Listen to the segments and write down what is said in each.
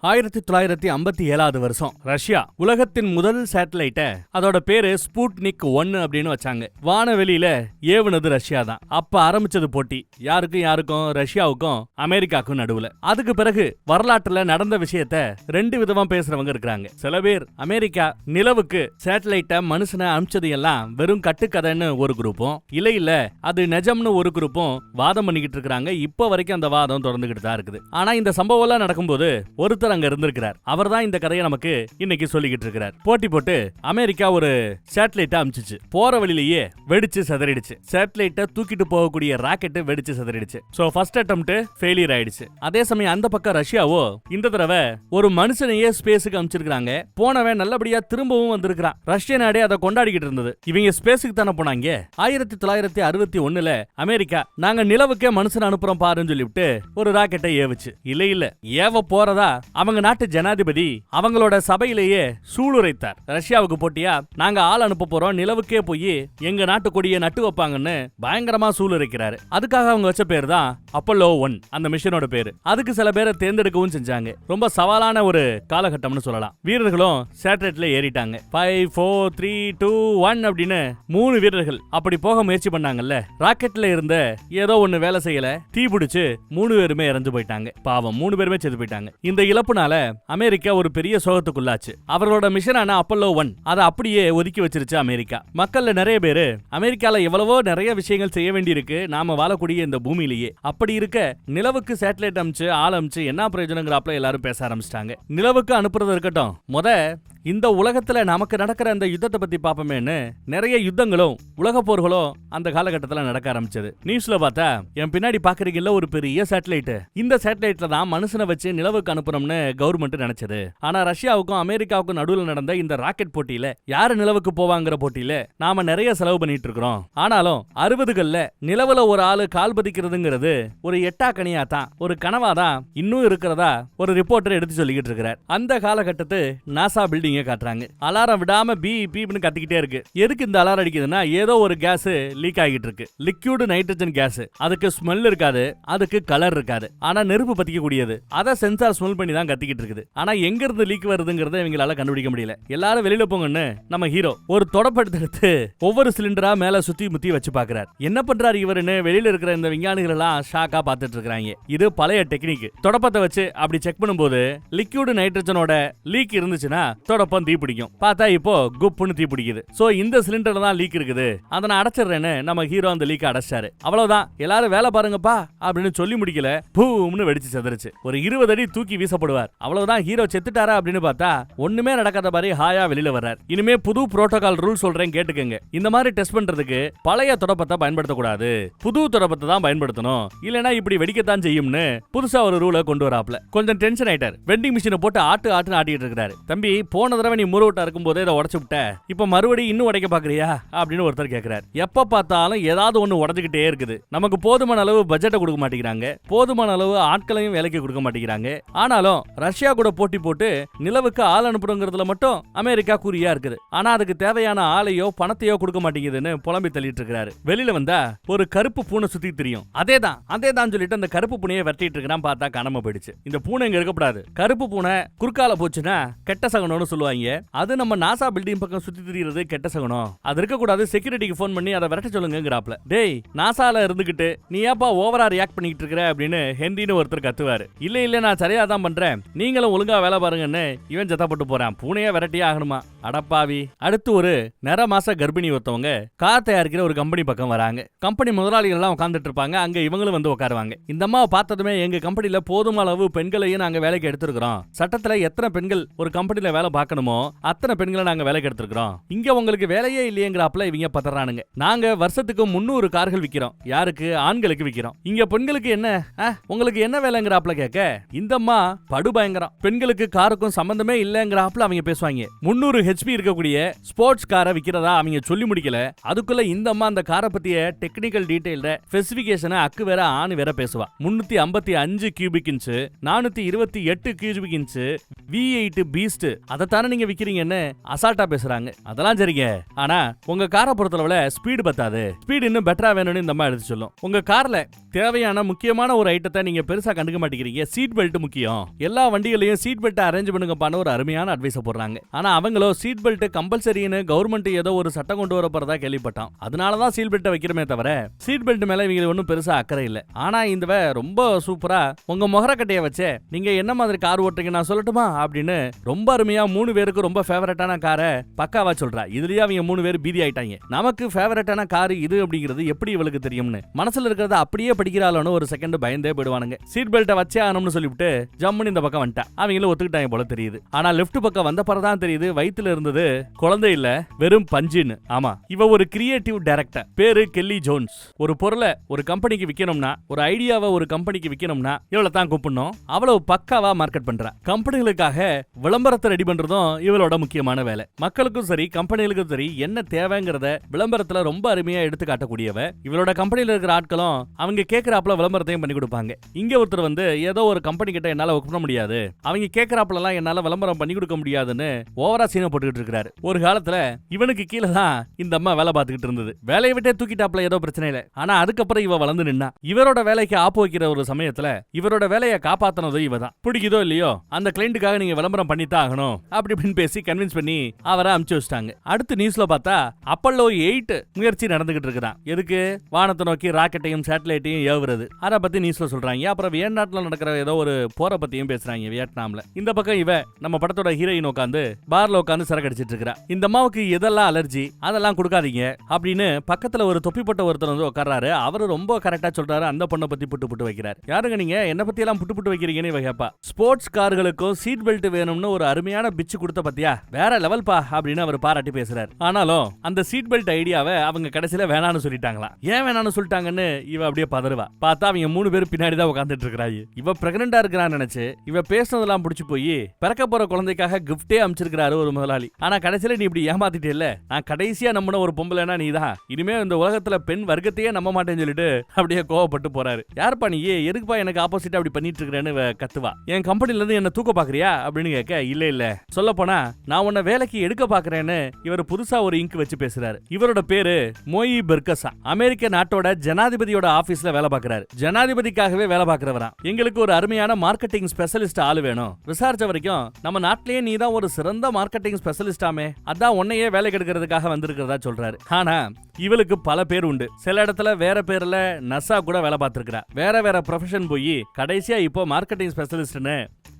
1957 வருஷம் ரஷ்யா உலகத்தின் முதல் சேட்டலைட்டை அதோட பேரு ஸ்புட்னிக் 1 அப்படின்னு வச்சாங்க. வானவெளியில ஏவுனது ரஷ்யா தான். அப்ப ஆரம்பிச்சது போட்டி யாருக்கும் ரஷ்யாவுக்கும் அமெரிக்காவுக்கும் நடுவுல. அதுக்கு பிறகு வரலாற்றுல நடந்த விஷயத்த ரெண்டு விதமா பேசுறவங்க இருக்காங்க. சில பேர் அமெரிக்கா நிலவுக்கு சேட்டலைட்டை மனுஷனை அனுப்பிச்சது எல்லாம் வெறும் கட்டுக்கதைன்னு ஒரு குரூப்பும், இல்ல அது நிஜம்னு ஒரு குரூப்பும் வாதம் பண்ணிக்கிட்டு இருக்காங்க. இப்ப வரைக்கும் அந்த வாதம் தொடர்ந்துகிட்டு தான் இருக்குது. ஆனா இந்த சம்பவம் எல்லாம் நடக்கும்போது ஒருத்தர் அங்க இருந்திருக்கிறார். அவர் தான் இந்த கதையை நமக்கு இன்னைக்கு சொல்லிக்கிட்டு இருக்கிறார். போட்டி போட்டு அமெரிக்கா ஒரு சேட்டலைட் அனுப்பிச்சு. போற வழியிலேயே வெடிச்சு சிதறிடுச்சு. சேட்டலைட்டை தூக்கிட்டு போகக்கூடிய ராக்கெட் வெடிச்சு சிதறிடுச்சு. சோ ஃபர்ஸ்ட் அட்டெம்ப்ட் ஃபெயிலியர் ஆயிடுச்சு. அதே சமயம் அந்த பக்கம் ரஷ்யாவோ இந்த தடவை ஒரு மனுஷனையே ஸ்பேஸுக்கு அனுப்பிச்சிருக்காங்க. போனவன் நல்லபடியா திரும்பவும் வந்திருக்கான். ரஷ்ய நாடே அதை கொண்டாடிக்கிட்டு இருந்தது. இவங்க ஸ்பேஸுக்கு தானே போனாங்க. 1961 அமெரிக்கா நாங்க நிலவுக்கே மனுஷன் அனுப்புறோம் பாருன்னு சொல்லிவிட்டு ஒரு ராக்கெட்டை ஏவுச்சு. இல்ல ஏவ போறதா அவங்க நாட்டு ஜனாதிபதி அவங்களோட சபையிலேயே சூளுரைத்தார். ரஷ்யாவுக்கு போட்டியா நாங்க ஆள் அனுப்ப போறோம், நிலவுக்கே போய் எங்க நாட்டு கொடியை நட்டு வைப்பாங்கன்னு பயங்கரமா சூளுரைக்கிறாரு. அதுக்காக அவங்க வச்ச பேர் தான் அப்போலோ 1 அந்த மிஷனோட பேரு. அதுக்கு சில பேரை தேர்ந்தெடுக்கவும் செஞ்சாங்க. ரொம்ப சவாலான ஒரு காலகட்டம்னு சொல்லலாம். வீரர்களும் சேட்டலைட்ல ஏறிட்டாங்க. 5 4 3 2 1 அப்படின்னு 3 வீரர்கள் அப்படி போக முயற்சி பண்ணாங்கல்ல. ராக்கெட்ல இருந்த ஏதோ ஒண்ணு வேலை செய்யல, தீ பிடிச்சு 3 பேருமே இறந்து போயிட்டாங்க. பாவம் 3 பேருமே செத்து போயிட்டாங்க. இந்த இழப்புனால அமெரிக்கா ஒரு பெரிய சோகத்துக்குள்ளாச்சு. அவர்களோட மிஷனான அப்போலோ 1 அதை அப்படியே ஒதுக்கி வச்சிருச்சு அமெரிக்கா. மக்கள்ல நிறைய பேரு அமெரிக்கால எவ்வளவோ நிறைய விஷயங்கள் செய்ய வேண்டியிருக்கு நாம வாழக்கூடிய இந்த பூமியிலேயே. அப்படி இருக்க நிலவுக்கு சேட்டலைட் அனுப்பிச்சு ஆள் அனுப்பிச்சு என்ன பிரயோஜனங்கிறாப்ல எல்லாரும் பேச ஆரம்பிச்சிட்டாங்க. நிலவுக்கு அனுப்புறது இருக்கட்டும், இந்த உலகத்துல நமக்கு நடக்கிற அந்த யுத்தத்தை பத்தி பாப்போமேன்னு நிறைய யுத்தங்களும் உலக போர்களும் அந்த காலகட்டத்தில் நடக்க ஆரம்பிச்சது. நியூஸ்ல பார்த்தா என் பின்னாடி பாக்குறீங்கல்ல ஒரு பெரிய சேட்டலைட். இந்த சேட்டலைட்ல தான் மனுஷனை வச்சு நிலவுக்கு அனுப்புறோம்னு கவர்மெண்ட் நினைச்சது. ஆனா ரஷ்யாவுக்கும் அமெரிக்காவுக்கும் நடுவில் நடந்த இந்த ராக்கெட் போட்டியில யாரு நிலவுக்கு போவாங்கிற போட்டியில நாம நிறைய செலவு பண்ணிட்டு இருக்கிறோம். ஆனாலும் 60கள்ல நிலவுல ஒரு ஆளு கால் பதிக்கிறதுங்கிறது ஒரு எட்டா கனியா தான், ஒரு கனவா தான் இன்னும் இருக்கிறதா ஒரு ரிப்போர்ட்டர் எடுத்து சொல்லிக்கிட்டு இருக்கிறார். அந்த காலகட்டத்து நாசா பில்டிங் காட்டுறாங்க. அலாரம் விடாம பீப்னு கத்திக்கிட்டே இருக்கு. எதுக்கு இந்த அலாரம் அடிக்குதுன்னா ஏதோ ஒரு கேஸ் லீக் ஆகிட்டு இருக்கு. Liquid nitrogen gas. அதுக்கு ஸ்மெல் இருக்காது, அதுக்கு கலர் இருக்காது, ஆனா நெருப்பு பத்திக்க கூடியது. அத சென்சார் ஸ்மெல் பண்ணி தான் கத்திக்கிட்டு இருக்குது. ஆனா எங்க இருந்து லீக் வருதுங்கறத இவங்களால கண்டுபிடிக்க முடியல. எல்லாரும் வெளியில போங்கன்னு நம்ம ஹீரோ ஒரு தொடப்பத்தை எடுத்து ஒவ்வொரு சிலிண்டரா மேல சுத்தி முத்தி வச்சு பாக்குறாரு. என்ன பண்றாரு இவருன்னு வெளியில இருக்கிற இந்த விஞ்ஞானிகள் எல்லாம் ஷாக்கா பாத்துட்டு இருக்காங்க. இது பழைய டெக்னிக். தொடப்பத்தை வச்சு அப்படி செக் பண்ணும்போது லிக்விட் நைட்ரஜனோட லீக் இருந்துச்சுன்னா தொடப்பம் தீ பிடிக்கும். பார்த்தா இப்போ குப்புன்னு தீ பிடிக்குது. சோ இந்த சிலிண்டர்ல தான் லீக் இருக்குது, அதை நான் அடைச்சிடுறேன்னு நம்ம ஹீரோ அந்த லீக் அடைச்சாரு. அவ்வளவுதான், எல்லாரும் வேலை பாருங்கப்பா அப்படின்னு சொல்லி முடிக்கல, பூம்னு வெடிச்சு செதறிச்சு. ஒரு 20 அடி தூக்கி வீசப்படுவார். அவ்வளவுதான், ஹீரோ செத்துட்டாரா அப்படின்னு பார்த்தா ஒண்ணுமே நடக்காத மாதிரி ஹாயா வெளியில வர்றார். இனிமே புது புரோட்டோகால் ரூல் சொல்றேன் கேட்டுக்கங்க. இந்த மாதிரி டெஸ்ட் பண்றதுக்கு பழைய தொடப்பத்தை பயன்படுத்தக்கூடாது, புது தொடப்பத்தை தான் பயன்படுத்தணும், இல்லனா இப்படி வெடிக்கத்தான் செய்யும்னு புதுசா ஒரு ரூலை கொண்டு வராப்ல. கொஞ்சம் டென்ஷன் ஆயிட்டார். வெண்டிங் மிஷினை போட்டு ஆட்டுன்னு ஆட்டிட்டு இருக்காரு. தம்பி போன தடவை நீ முருவட்டா இருக்கும் போதே இதை உடைச்சு விட்ட, இப்ப மறுபடியும் இன்னும் உடைக்க பாக்குறியா அப்படின்னு ஒருத்தர் கேட்கிறார். எப்ப பார்த்தாலும் ஏதாவது ஒண்ணு உடைஞ்சுக்கிட்டே இருக்குது. நமக்கு போதுமான அளவு பட்ஜெட்டை கொடுக்க மாட்டேங்கிறாங்க, போதுமான அளவு ஆட்களையும் வேலைக்கு கொடுக்க மாட்டேங்கிறாங்க. ஆனாலும் ரஷ்யா கூட போட்டி போட்டு நிலவுக்கு ஆள் அனுப்புறதுல மட்டும் அமெரிக்கா குறியா இருக்குது. ஆனா அதுக்கு தேவையான ஆளையோ பணத்தையோ கொடுக்க மாட்டேங்குதுன்னு புலம்பி தள்ளிட்டு இருக்கிறாரு. வெளியில வந்தா ஒரு கருப்பு பூனை சுத்தி தெரியும். அதேதான் சொல்லிட்டு அந்த கருப்பு பூனையை வெட்டிட்டு இருக்கிறான். பார்த்தா காணாம போயிடுச்சு. இந்த பூனை இங்க இருக்கக்கூடாது, கருப்பு பூனை குறுக்கால போச்சுன்னா கெட்ட சகனம்னு சொல்லுவாங்க. அது நம்ம நாசா பில்டிங் பக்கம் சுத்தி திரியிறது கெட்ட சகுனம், அது இருக்க கூடாது, செக்யூரிட்டிக்கு போன் பண்ணி அதை விரட்ட சொல்லுங்கங்கறாப்ல. டேய் நாசால இருந்துகிட்டு நீ ஏப்பா ஓவரா ரியாக்ட் பண்ணிட்டு இருக்கற அப்படின்னு ஹென்ரின்னு ஒருத்தர் கத்துவாரு. இல்ல நான் சரியா தான் பண்றேன், நீங்களும் ஒழுங்கா வேலை பாருங்கன்னு இவன் ஜத்தப்பட்டு போறான். பூனைய விரட்டியே ஆகணுமா, அடப்பாவி. அடுத்து ஒரு நிற மாச கர்ப்பிணி ஒருத்தவங்க கார் தயாரிக்கிற ஒரு கம்பெனி பக்கம் வராங்க. கம்பெனி முதலாளிகள் எல்லாம் உட்கார்ந்துட்டு இருப்பாங்க. அங்க இவங்களும் வந்து உட்காருவாங்க. இந்த அம்மாவை பார்த்ததுமே எங்க கம்பெனில போதுமான அளவு பெண்களையும் நாங்க வேலைக்கு எடுத்திருக்கிறோம், சட்டத்துல எத்தனை பெண்கள் ஒரு கம்பெனில வேலை பார்க்கணுமோ அத்தனை பெண்களை நாங்க வேலைக்கு எடுத்திருக்கிறோம், இங்க உங்களுக்கு வேலையே இல்லையேங்கறாப்ல இவங்க பதறானுங்க. நாங்க வருஷத்துக்கு 300 கார்கள் விக்கிறோம், யாருக்கு ஆண்களுக்கு விக்கிறோம், இங்க பெண்களுக்கு என்ன, உங்களுக்கு என்ன வேலைங்கறாப்ல கேட்க இந்த அம்மா படு பயங்கரம், பெண்களுக்கு காருக்கும் சம்பந்தமே இல்லங்கறாப்ல அவங்க பேசுவாங்க. 300 HP இருக்கக்கூடிய ஸ்போர்ட்ஸ் காரை விக்கிறதா அவங்க சொல்லி முடிக்கல, அதுக்குள்ள இந்த அம்மா அந்த காரை பத்திய டெக்னிக்கல் டீடைல்ல ஸ்பெசிபிகேஷனை அக்கு வேற ஆணி வேற பேசுவா. 355 cubic inch, 428 cubic inch V8 Beast, அதை இதைத்தானே நீங்க விக்கிறீங்கன்னு அசால்ட்டா பேசுறாங்க. அதெல்லாம் சரிங்க, ஆனா உங்க காரை பொறுத்தளவுல ஸ்பீடு பத்தாது, ஸ்பீடு இன்னும் பெட்டரா வேணும்னு இந்த அம்மா எடுத்து சொல்லும். உங்க கார்ல தேவையான முக்கியமான ஒரு ஐட்டத்தை நீங்க பெருசா கண்டுக்க மாட்டேங்கிறீங்க. சீட் பெல்ட் முக்கியம், எல்லா வண்டிகளையும் சீட் பெல்ட் அரேஞ்ச் பண்ணுங்கப்பான ஒரு அருமையான அட்வைஸ் போடுறாங்க. ஆனா அவங்களோ சீட் பெல்ட் கம்பல்சரின்னு கவர்மெண்ட் ஏதோ ஒரு சட்டம் கொண்டு வர போறதா கேள்விப்பட்டான், அதனாலதான் சீட் பெல்ட் வைக்கிறமே தவிர சீட் பெல்ட் மேல இவங்க ஒன்னும் பெருசா அக்கறை இல்ல. ஆனா இந்த ரொம்ப சூப்பரா உங்க முகரக்கட்டைய வச்சு நீங்க என்ன மாதிரி கார் ஓட்டுறீங்க நான் சொல்லட்டுமா அப்படின்னு ரொம்ப அருமையா 3 பேருக்கு ரொம்ப ஃபேவரட்டான காரை பக்காவா சொல்றா. இதுலயே அவங்க 3 பேர் பீதி ஆயிட்டாங்க. நமக்கு ஃபேவரட்டான கார் இது அப்படிங்கிறது எப்படி இவளுக்கு தெரியும்னு மனசுல இருக்கிறத அப்படியே படிக்கிறாளோன்னு ஒரு செகண்ட் பயந்தே போயிடுவானுங்க. சீட் பெல்ட்டை வச்சே ஆகணும்னு சொல்லிவிட்டு ஜம்முன்னு இந்த பக்கம் வந்துட்டா. அவங்களும் ஒத்துக்கிட்டாங்க போல தெரியுது. ஆனா லெஃப்ட் பக்கம் வந்த பரதான் தெரியுது வயித்துல இருந்தது குழந்தை இல்ல, வெறும் பஞ்சுன்னு. ஆமா, இவ ஒரு கிரியேட்டிவ் டைரக்டர், பேரு கெல்லி ஜோன்ஸ். ஒரு பொருளை ஒரு கம்பெனிக்கு விக்கணும்னா, ஒரு ஐடியாவை ஒரு கம்பெனிக்கு விக்கணும்னா இவளை தான் கூப்பிடணும். அவ்வளவு பக்காவா மார்க்கெட் பண்றா. கம்பெனிகளுக்காக விளம்பரத்தை ரெடி பண்றதும் இவளோட முக்கியமான வேலை. மக்களுக்கும் சரி கம்பெனிகளுக்கும் சரி என்ன தேவைங்கிறத விளம்பரத்துல ரொம்ப அருமையா எடுத்து காட்டக்கூடியவ. இவளோட கம்பெனில இருக்கிற ஆட்களும் அவங்க கேட்கறாப்புல விளம்பரத்தையும் பண்ணி கொடுப்பாங்க. இங்க ஒருத்தர் ஏதோ ஒரு கம்பெனி கிட்ட என்னால ஒர்க் பண்ண முடியாது, அவங்க கேட்கறாப்புல எல்லாம் என்னால விளம்பரம் பண்ணி கொடுக்க முடியாதுன்னு ஓவரா சீனை போட்டுக்கிட்டு இருக்காரு. ஒரு காலத்துல இவனுக்கு கீழே தான் இந்த அம்மா வேலை பார்த்துக்கிட்டு இருந்தது. வேலையை விட்டே தூக்கிட்டாப்புல ஏதோ பிரச்சனை இல்ல. ஆனா அதுக்கப்புறம் இவ வளர்ந்து நின்னா. இவரோட வேலைக்கு ஆப்பு வைக்கிற ஒரு சமயத்துல இவரோட வேலையை காப்பாத்தினதும் இவதான். பிடிக்குதோ இல்லையோ அந்த கிளைண்ட்டுக்காக நீங்க விளம்பரம் பண்ணித்தான் ஆகணும் அப்படி இப்படின்னு பேசி கன்வின்ஸ் பண்ணி அவரை அனுப்பிச்சு வச்சிட்டாங்க. அடுத்து நியூஸ்ல பார்த்தா அப்பல்லோ 8 முயற்சி நடந்துகிட்டு இருக்குதான். எதுக்கு? வானத்தை நோக்கி ராக்கெட்டையும் சேட்டலைட்டையும் ஏவுறது. அதை பத்தி நியூஸ்ல சொல்றாங்க. அப்புறம் வியட்நாட்டுல நடக்கிற ஏதோ ஒரு போரை பத்தியும் பேசுறாங்க வியட்நாம்ல. இந்த பக்கம் இவ நம்ம படத்தோட ஹீரோயின் உட்காந்து பார்ல உட்காந்து சரக்கு அடிச்சிட்டு இருக்கா. இந்த அம்மாவுக்கு எதெல்லாம் அலர்ஜி அதெல்லாம் கொடுக்காதீங்க அப்படின்னு பக்கத்துல ஒரு தொப்பி போட்ட ஒருத்தர் உட்கார்றாரு. அவரு ரொம்ப கரெக்டா சொல்றாரு. அந்த பொண்ணை பத்தி புட்டு வைக்கிறார். யாருங்க நீங்க என்ன பத்தி எல்லாம் புட்டு வைக்கிறீங்கன்னு இவ கேப்பா. ஸ்போர்ட்ஸ் கார்களுக்கும் சீட் பெல்ட் வேணும்னு ஒரு அருமையான பிச்சு கொடுத்த பத்தியா, வேற லெவல் பா அப்படின்னு அவர் பாராட்டி பேசுறாரு. ஆனாலும் அந்த சீட் பெல்ட் ஐடியாவை அவங்க கடைசியில வேணான்னு சொல்லிட்டாங்களா. ஏன் வேணான்னு சொல்லிட்டாங்கன்னு இவ அப்படியே பதறுவா. பார்த்தா அவங்க 3 பேர் பின்னாடி தான் உட்கார்ந்துட்டு இருக்காங்க. இவ பிரெக்னண்டா இருக்கிறான்னு நினைச்சு இவ பேசுனதெல்லாம் பிடிச்சு போய் பிறக்க போற குழந்தைக்காக கிஃப்டே அமைச்சிருக்காரு ஒரு முதலாளி. ஆனா கடைசியில நீ இப்படி ஏமாத்திட்டே இல்ல, நான் கடைசியா நம்பின ஒரு பொம்பளைனா நீதான், இனிமே இந்த உலகத்துல பெண் வர்க்கத்தையே நம்ப மாட்டேன்னு சொல்லிட்டு அப்படியே கோவப்பட்டு போறாரு. யாருப்பா நீ, எதுக்குப்பா எனக்கு ஆப்போசிட்டா அப்படி பண்ணிட்டு இருக்கிறேன்னு கத்துவா. என் கம்பெனில இருந்து என்ன தூக்க பாக்குறியா அப்படின்னு கேட்க, இல்ல இல்ல சொல்ல போனா நான் உன்னை வேலைக்கு எடுக்க பாக்குறேன்னு இவர் புதுசா ஒரு இங்க் வச்சு பேசுறாரு. இவரோட பேரு மோயி பெர்கசா. அமெரிக்க நாட்டோட ஜனாதிபதியோட ஆபீஸ்ல வேலை பாக்குறாரு. ஜனாதிபதிக்காகவே வேலை பாக்குறவரா. எங்களுக்கு ஒரு அருமையான மார்க்கெட்டிங் ஸ்பெஷலிஸ்ட் ஆளு வேணும். விசாரிச்ச வரைக்கும் நம்ம நாட்டிலேயே நீ தான் ஒரு சிறந்த மார்க்கெட்டிங் ஸ்பெஷலிஸ்டாமே, அதான் உன்னையே வேலை கெடுக்கிறதுக்காக வந்திருக்கிறதா சொல்றாரு. ஆனா இவளுக்கு பல பேர் உண்டு. சில இடத்துல வேற பேர்ல நர்ஸா கூட வேலை பார்த்திருக்கிறா. வேற ப்ரொஃபஷன் போய் கடைசியா இப்போ மார்க்கெட்டிங் ஸ்பெஷலிஸ்ட்னு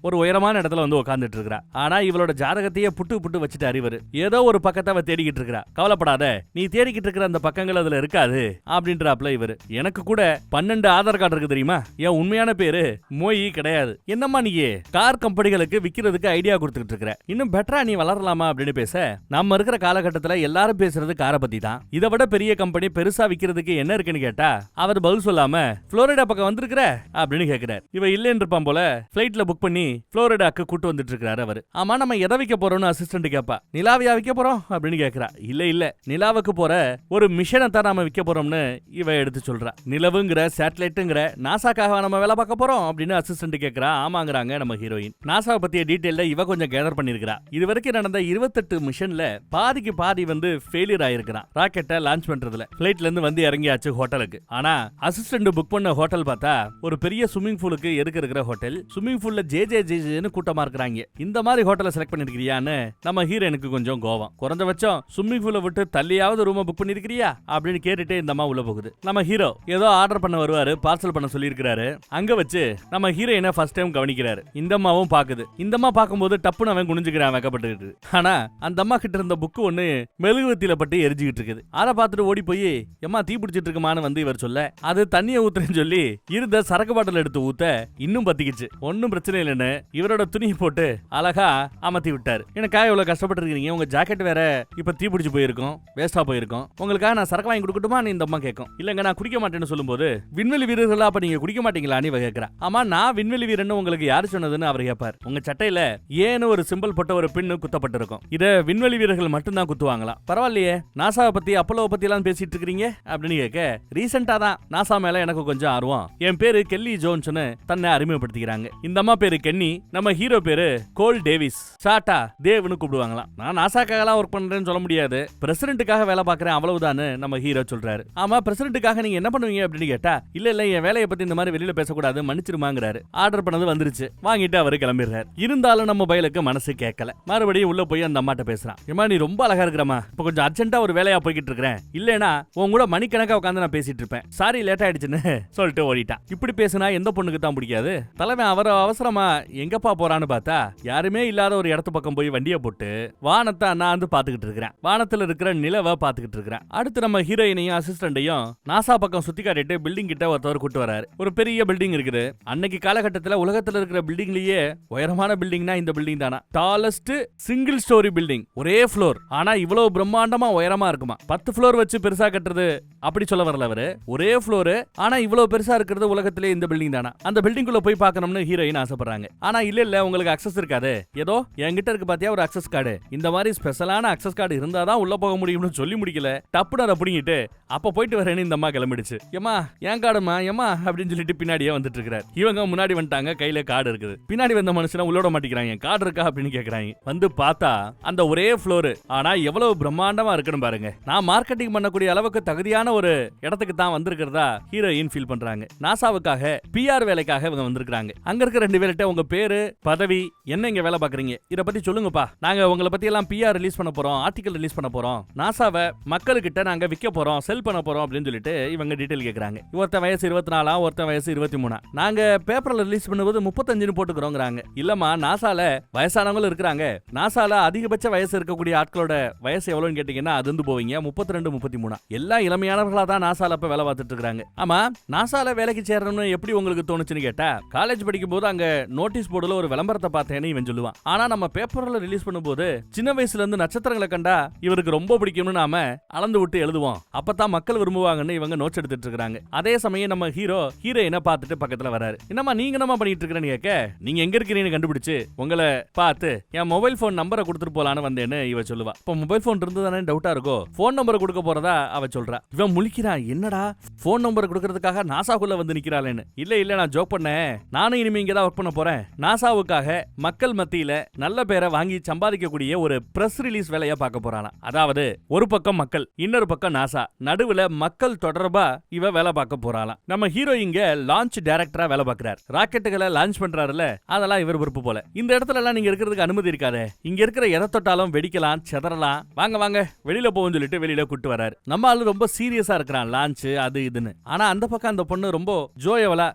ஒரு உயரமான இடத்துல உட்கார்ந்துட்டு இருக்கா. ஆனா இவளோட ஜாதகத்தையே புட்டு வச்சுட்டாரு இவரு. ஏதோ ஒரு பக்கத்தை அவ தேடிக்கிட்டு இருக்கா. கவலைப்படாத, நீ தேடிக்கிட்டு இருக்கிற அந்த பக்கங்கள் அதுல இருக்காது அப்படின்றாப்ல இவரு. எனக்கு கூட 12 ஆதார் கார்டு இருக்கு தெரியுமா, என் உண்மையான பேரு மோயி கிடையாது. என்னம்மா நீ கார் கம்பெனிகளுக்கு விக்கிறதுக்கு ஐடியா கொடுத்துக்கிட்டு இருக்கிற, இன்னும் பெட்டரா நீ வளரலாமா அப்படின்னு பேச, நம்ம இருக்கிற காலகட்டத்துல எல்லாரும் பேசுறது காரை பத்தி தான். இதை விட பெரிய கம்பெனி பெருசா விக்கிறதுக்கு என்ன இருக்குன்னு கேட்டா அவர் பதில் சொல்லாம புளோரிடா பக்கம் வந்திருக்கிற அப்படின்னு கேட்கிறார். இவ இல்லைன்னு இருப்பான் போல பிளைட்ல புக் பண்ணி புளோரிடாக்கு கூட்டு வந்துட்டு இருக்காரு அவரு. ஆமா நம்ம எதை விக்க போறோம்னு அசிஸ்டன்ட் கேப்பா. நிலாவியா விக்க போறோம் அப்படின்னு கேக்குறா. இல்ல நிலாவுக்கு போற ஒரு மிஷனை தான் நாம விக்க போறோம்னு இவ எடுத்து சொல்றா. நிலவுங்கிற சேட்டலைட்டுங்கிற நாசாக்காக நம்ம வேலை பார்க்க போறோம் அப்படின்னு அசிஸ்டன்ட் கேக்குறா. ஆமாங்கிறாங்க நம்ம ஹீரோயின். நாசாவை பத்திய டீடைல்ல இவ கொஞ்சம் கேதர் பண்ணிருக்கா. இது வரைக்கும் நடந்த 28 மிஷன்ல பாதிக்கு பாதி ஃபெயிலியர் ஆயிருக்கிறான். ராக்கெட்டை லான்ச் பண்றதுல பிளைட்ல இருந்து இறங்கியாச்சு ஹோட்டலுக்கு. ஆனா அசிஸ்டன்ட் புக் பண்ண ஹோட்டல் பார்த்தா ஒரு பெரிய ஸ்விம்மிங் பூலுக்கு எதுக்கு இருக்கிற ஹோட்டல். ஸ்விம்மிங் பூல்ல ஜே கூட்டமா இருக்கிறாங்க. இந்த மாதிரி ஹோட்டலை செலக்ட் பண்ணிருக்கிறியான்னு நம்ம ஹீரோனுக்கு கொஞ்சம் கோவம். குறைஞ்சபட்சம் ஸ்விம்மிங் பூலை விட்டு தள்ளியாவது ரூம் புக் பண்ணிருக்கிறியா அப்படின்னு கேட்டுட்டு இந்த அம்மா உள்ள போகுது. நம்ம ஹீரோ ஏதோ ஆர்டர் பண்ண வருவாரு, பார்சல் பண்ண சொல்லியிருக்காரு. அங்க வச்சு நம்ம ஹீரோயினை ஃபர்ஸ்ட் டைம் கவனிக்கிறாரு. இந்த அம்மாவும் பாக்குது. இந்த அம்மா பார்க்கும்போது டப்புன்னு அவன் குனிஞ்சுக்கிறான் வைக்கப்பட்டு. ஆனா அந்த அம்மா கிட்ட இருந்த புக்கு ஒண்ணு மெழுகுவத்தில பட்டு எரிஞ்சுக்கிட்டு இருக்குது. அதை பார்த்துட்டு ஓடி போய் எம்மா தீ பிடிச்சிட்டு இருக்குமான்னு இவர் சொல்ல, அது தண்ணியை ஊத்துறேன்னு சொல்லி இருந்த சரக்கு பாட்டில் எடுத்து ஊத்த இன்னும் பத்திக்கிச்சு. ஒன்னும் பிரச்சனை இல்லைன்னு இவரோட துணியை போட்டு அழகா அமர்த்தி விட்டாரு. எனக்காக இவ்வளவு கஷ்டப்பட்டு இருக்கீங்க, உங்க ஜாக்கெட் வேற இப்ப தீ பிடிச்சு போயிருக்கும், வேஸ்டா போயிருக்கும், உங்களுக்காக நான் சரக்கு வாங்கி கொடுக்கட்டுமா இந்த அம்மா கேட்கும். இல்லங்க நான் குடிக்க மாட்டேன்னு சொல்லும்போது, விண்வெளி வீரர்களா அப்ப நீங்க குடிக்க மாட்டீங்களான்னு இவ கேட்கிறா. ஆமா நான் விண்வெளி வீரன்னு உங்களுக்கு யாரு சொன்னதுன்னு அவர் கேட்பார். உங்க சட்டையில ஏன்னு ஒரு சிம்பிள் போட்ட ஒரு பின்னு குத்தப்பட்டிருக்கும். இத விண்வெளி வீரர்கள் மட்டும்தான் குத்துவாங்களாம். பரவாயில்லையே நாசாவை பத்தி அப்போலோ பத்தி எல்லாம் பேசிட்டு இருக்கீங்க அப்படின்னு கேட்க, ரீசெண்டா தான் நாசா மேல எனக்கு கொஞ்சம் ஆர்வம். என் பேரு கெல்லி ஜோன்ஸ்னு தன்னை அறிமுகப்படுத்திக்கிறாங்க. இந்த அம்மா பேரு கென்னி, நம்ம ஹீரோ பேரு கோல் டேவிஸ். சாட்டா தேவ்னு கூப்பிடுவாங்களாம். நான் நாசாக்காக ஒர்க் பண்றேன்னு சொல்ல முடியாது, பிரசிடென்ட்டுக்காக வேலை பாக்குறேன் அவ்வளவுதான்னு நம்ம ஹீரோ சொல்றாரு. ஆமா, பிரசிடென்ட்டுக்காக நீங்க என்ன பண்ணுவீங்க அப்படின்னு கேட்டா, இல்ல என் வேலையை பத்தி இந்த மாதிரி வெளியில பேசக்கூடாது, மன்னிச்சிருமாங்கிறாரு. ஆர்டர் பண்ணது வந்துருச்சு, வாங்கிட்டு அவரு கிளம்பிடுறாரு. இருந்தாலும் நம்ம பயலுக்கு மனசு கேட்கல. மறுபடியும் உள்ள போய் அந்த அம்மாட்ட பேசுறான். ஏமா நீ ரொம்ப அழகா இருக்கிறமா, இப்ப கொஞ்சம் அர்ஜென்ட்டா ஒரு வேலையா போய்கிட்டு இருக்கிறேன், இல்லனா உன் கூட மணிக்கணக்கா உட்காந்து நான் பேசிட்டு இருப்பேன், சாரி லேட் ஆயிடுச்சுன்னு சொல்லிட்டு ஓடிட்டான். இப்படி பேசினா எந்த பொண்ணுக்கு தான் பிடிக்காது? தலைவன் அவர் அவசரமா எங்கப்பா போறான்னு பார்த்தா யாருமே இல்லாத ஒரு இடத்து பக்கம் போய் வண்டியை போட்டு வானத்தை அண்ணாந்து பாத்துக்கிட்டு இருக்கிறேன். வானத்துல இருக்கிற நிலவை பாத்துக்கிட்டு இருக்கிறேன். அடுத்து நம்ம ஹீரோயினையும் அசிஸ்டன்டையும் நாசா பக்கம் சுத்தி காட்டிட்டு பில்டிங் கிட்ட ஒருத்தவர் கூட்டு வராரு. ஒரு பெரிய பில்டிங் இருக்குது. அன்னைக்கு காலகட்டத்தில் உலகத்துல இருக்கிற பில்டிங்லயே உயரமான பில்டிங்னா இந்த பில்டிங் தானா. டாலஸ்ட் சிங்கிள் ஸ்டோரி பில்டிங், ஒரே ஃப்ளோர். ஆனா இவ்வளவு பிரம்மாண்டமா உயரமா இருக்குமா. 10 ஃப்ளோர் வச்சு பெருசா கட்டுறது அப்படி சொல்ல வரல அவரு. ஒரே ஃப்ளோர், ஆனா இவ்வளவு பெருசா இருக்கிறது உலகத்திலே இந்த பில்டிங் தானா. அந்த பில்டிங்குள்ள போய் பார்க்கணும்னு ஹீரோயின் ஆசைப்படுறாங்க. ஆனா இல்ல உங்களுக்கு அக்சஸ் இருக்காது, ஏதோ என்கிட்ட இருக்கு பாத்தியா ஒரு அக்சஸ் கார்டு, இந்த மாதிரி ஸ்பெஷலான அக்சஸ் கார்டு இருந்தாதான் உள்ள போக முடியும்னு சொல்லி முடிக்கல. டப்புன்னு அதை பிடிங்கிட்டு அப்ப போயிட்டு வரேன்னு இந்த அம்மா கிளம்பிடுச்சு. ஏமா ஏன் கார்டுமா ஏமா அப்படின்னு சொல்லிட்டு பின்னாடியே வந்துட்டு இருக்காரு. இவங்க முன்னாடி வந்துட்டாங்க, கையில கார்டு இருக்குது. பின்னாடி வந்த மனுஷன உள்ளோட மாட்டிக்கிறாங்க. கார்டு இருக்கா அப்படின்னு கேக்குறாங்க. வந்து பார்த்தா அந்த ஒரே ஃப்ளோர், ஆனா எவ்வளவு பிரம்மாண்டமா இருக்குன்னு பாருங்க. நான் மார்க்கெட்டிங் பண்ணக்கூடிய அளவுக்கு தகுதியான ஒரு இடத்துக்கு தான் வந்திருக்கிறதா ஹீரோயின் ஃபீல் பண்றாங்க. நாசாவுக்காக பிஆர் வேலைக்காக இவங்க வந்திருக்காங்க. அங்க இருக்க 2 பேர்கிட்ட உங்க பேரு பதவி என்ன இங்க வேலை பாக்குறீங்க இத பத்தி சொல்லுங்கப்பா, நாங்க உங்களை பத்தி எல்லாம் பிஆர் ரிலீஸ் பண்ண போறோம், ஆர்டிகல் ரிலீஸ் பண்ண போறோம், நாசாவை மக்கள்கிட்ட நாங்க விற்க போறோம், செல் பண்ண போறோம் அப்படின்னு சொல்லிட்டு இவங்க டீடைல் கேக்குறாங்க. ஒருத்தன் வயசு 24, ஒருத்தன் வயசு 23. நாங்க பேப்பர்ல ரிலீஸ் பண்ணும்போது 35 போட்டுக்கிறோங்கிறாங்க. இல்லமா நாசால வயசானவங்களும் இருக்கிறாங்க, நாசால அதிகபட்ச வயசு இருக்கக்கூடிய ஆட்களோட வயசு எவ்வளவுன்னு கேட்டீங்கன்னா அது வந்து போவீங்க 32, 33. எல்லா இளமையானவர்களா தான் நாசால இப்ப வேலை பார்த்துட்டு இருக்காங்க. ஆமா, நாசால வேலைக்கு சேரணும்னு எப்படி உங்களுக்கு தோணுச்சுன்னு கேட்டா, காலேஜ் படிக்கும் போது அங்க நோட்டீஸ் போர்டுல ஒரு விளம்பரத்தை பார்த்தேன்னு இவன் சொல்லுவான். ஆனா நம்ம பேப்பர்ல ரிலீஸ் பண்ணும்போது சின்ன வயசுல இருந்து நட்சத்திரங்களை கண்டா இவருக்கு ரொம்ப பிடிக்கும்னு நாம அளந்து விட்டு எழுதுவோம், அப்பதான் மக்கள் விரும்புவாங்கன்னு இவங்க நோட்ஸ் எடுத்துட்டு இருக்காங்க. அதே சமயம் நம்ம ஹீரோயினை பார்த்துட்டு பக்கத்துல வராரு. என்னமா நீங்க என்னமா பண்ணிட்டு இருக்கேன்னு கேட்க, நீங்க எங்க இருக்கிறீங்கன்னு கண்டுபிடிச்சு உங்களை பார்த்து என் மொபைல் போன் நம்பரை கொடுத்துட்டு போலான்னு வந்தேன்னு இவ சொல்லுவா. இப்ப மொபைல் போன் இருந்ததானே டவுட்டா இருக்கோ, போன் நம்பரை கொடுக்க போறதா அவ சொல்றா. இவன் முழிக்கிறான், என்னடா போன் நம்பர் கொடுக்கறதுக்காக நாசாக்குள்ள வந்து நிக்கிறாளேன்னு. இல்ல நான் ஜோக் பண்ணேன், நானும் இனிமே இங்க தான் ஒர்க் பண்ண போறேன், நாசாவுக்காக மக்கள் மத்தியில நல்ல பேரை வாங்கி சம்பாதிக்கக்கூடிய ஒரு பிரஸ் ரிலீஸ் வேலையா பார்க்க போறாளாம். அதாவது ஒரு பக்கம் மக்கள், இன்னொரு பக்கம் நாசா, நடுவுல மக்கள் தொடர்பா இவ வேலை பார்க்க போறாளாம். நம்ம ஹீரோ இங்க லான்ச் டைரக்டரா வேலை பார்க்கிறார். ராக்கெட்டுகளை லான்ச் பண்றாருல, அதெல்லாம் இவர் பொறுப்பு போல. இந்த இடத்துல எல்லாம் நீங்க இருக்கிறதுக்கு அனுமதி இருக்காதே, இங்க இருக்கிற எதை தொட்டாலும் வெடிக்கலாம், செதறலாம், வாங்க வெளியில போவோம்னு சொல்லிட்டு வெளியில கூட்டு வராரு. நம்ம ஆளு ரொம்ப சீரியஸா இருக்கிறான், லான்ச் அது இதுன்னு. ஆனா அந்த பக்கம் அந்த பொண்ணு ரொம்ப ஜோயலா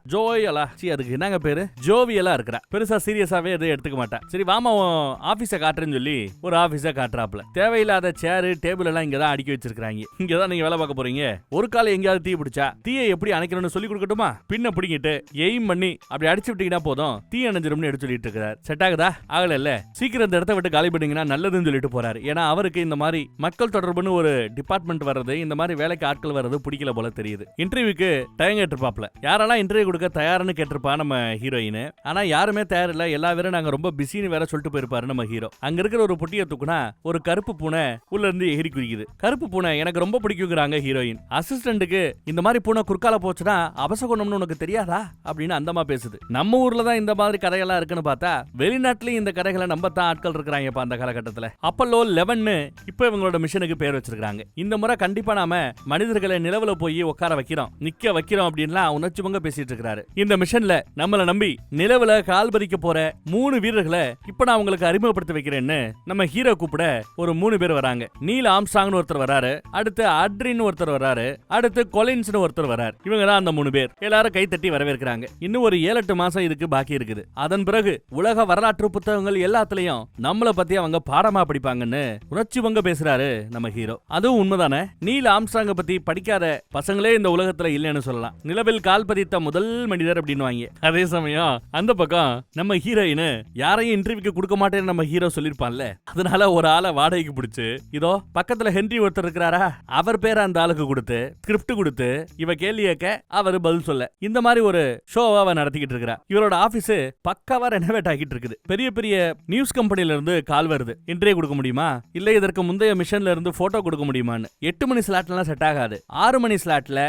அதுக்கு என்னங்க பேரு, ஜோவியலா இருக்கிறா. பெருசா சீரியஸாவே எதுவும் எடுத்துக்க மாட்டா. சரி வாமா ஆபீஸ காட்டுறேன்னு சொல்லி ஒரு ஆபீஸ காட்டுறாப்ல. தேவையில்லாத சேரு டேபிள் எல்லாம் இங்கதான் அடுக்கி வச்சிருக்காங்க. இங்கதான் நீங்க வேலை பார்க்க போறீங்க. ஒரு கால எங்கயாவது தீ பிடிச்சா தீயை எப்படி அணைக்கணும்னு சொல்லி கொடுக்கட்டுமா, பின்ன பிடிங்கிட்டு எய்ம் பண்ணி அப்படி அடிச்சு விட்டீங்கன்னா போதும், தீ அணைஞ்சிரும்னு எடுத்து சொல்லிட்டு இருக்காரு. செட் ஆகுதா? ஆகல, சீக்கிரம் இந்த இடத்த விட்டு காலி பண்ணீங்கன்னா நல்லதுன்னு சொல்லிட்டு போறாரு. ஏன்னா அவருக்கு இந்த மாதிரி மக்கள் தொடர்புன்னு ஒரு டிபார்ட்மெண்ட் வர்றது, இந்த மாதிரி வேலைக்கு ஆட்கள் வர்றது பிடிக்கல போல தெரியுது. இன்டர்வியூக்கு டைம் கேட்டிருப்பாப்ல. யாரெல்லாம் இன்டர்வியூ கொடுக்க தயார்னு கேட்டிருப்பா நம்ம ஹீரோயின். ஆனா யாருமே தயார் இல்ல, எல்லா பேரும் நாங்க ரொம்ப பிஸின்னு வேற சொல்லிட்டு போயிருப்பாரு நம்ம ஹீரோ. அங்க இருக்கிற ஒரு பொட்டியை தூக்குனா ஒரு கருப்பு பூனை உள்ள இருந்து எகிரி குதிக்குது. கருப்பு பூனை எனக்கு ரொம்ப பிடிக்குங்கிறாங்க ஹீரோயின். அசிஸ்டன்ட்டுக்கு இந்த மாதிரி பூனை குறுக்கால போச்சுன்னா அபசகுணம்னு உனக்கு தெரியாதா அப்படின்னு அந்தமா பேசுது. நம்ம ஊர்ல தான் இந்த மாதிரி கதையெல்லாம் இருக்குன்னு பார்த்தா வெளிநாட்டுலயும் இந்த கதைகளை நம்பத்தான் ஆட்கள் இருக்கிறாங்க அந்த காலகட்டத்துல. அப்பல்லோ 11 இப்ப இவங்களோட மிஷனுக்கு பேர் வச்சிருக்காங்க. இந்த முறை கண்டிப்பா நாம மனிதர்களை நிலவுல போய் உட்கார வைக்கிறோம், நிக்க வைக்கிறோம் அப்படின்லாம் உணர்ச்சிவங்க பேசிட்டு இருக்காரு. இந்த மிஷன்ல நம்மள நம்பி நிலவுல கால் பதிக்க போற 3 வீரர்களை இப்ப நான் உங்களுக்கு அறிமுகப்படுத்தி வைக்கிறேன்னு நம்ம ஹீரோ கூப்பிட ஒரு 3 பேர் வராங்க. நீல் ஆம்ஸ்ட்ராங்னு ஒருத்தர் வராரு, அடுத்து அட்ரின் ஒருத்தர் வராரு, அடுத்து கொலின்ஸ்னு ஒருத்தர் வராரு. இவங்க தான் அந்த 3 பேர். எல்லாரும் கை தட்டி வரவேற்கிறாங்க. இன்னும் ஒரு 7-8 மாசம் இதுக்கு பாக்கி இருக்குது. அதன் பிறகு உலக வரலாற்று புத்தகங்கள் எல்லாத்துலயும் நம்மள பத்தி அவங்க பாடமா படிப்பாங்கன்னு உணர்ச்சிவங்க பேசுறாரு நம்ம ஹீரோ. அதுவும் உண்மைதானே. நீல் ஆம்ஸ்ட்ராங்க பத்தி படிக்காத பசங்களே இந்த உலகத்துல இல்லைன்னு சொல்லலாம். நிலவில் கால் பதித்த முதல் மனிதர் அப்படின்னு. அதே சமயம் அந்த பக்கம் நம்ம ஹீரோயின் யாரையும் இன்டர்வியூக்கு கொடுக்க மாட்டேன்னு நம்ம ஹீரோ சொல்லிருப்பான்ல, அதனால ஒரு ஆளை வாடகைக்கு பிடிச்சு இதோ பக்கத்துல ஹென்றி ஒருத்தர் இருக்கிறாரா, அவர் பேரை அந்த ஆளுக்கு கொடுத்து ஸ்கிரிப்ட் கொடுத்து இவ கேள்வி கேட்க அவரு பதில் சொல்ல, இந்த மாதிரி ஒரு ஷோவா அவ நடத்திக்கிட்டு இருக்கிறா. இவரோட ஆபீஸ் பக்காவா ரெனோவேட் ஆகிட்டு இருக்குது. பெரிய பெரிய நியூஸ் கம்பெனில இருந்து கால் வருது, இன்டர்வியூ கொடுக்க முடியுமா, இல்ல இதற்கு முந்தைய மிஷன்ல இருந்து போட்டோ கொடுக்க முடியுமான்னு. 8 மணி ஸ்லாட்லாம் செட் ஆகாது. 6 மணி ஸ்லாட்ல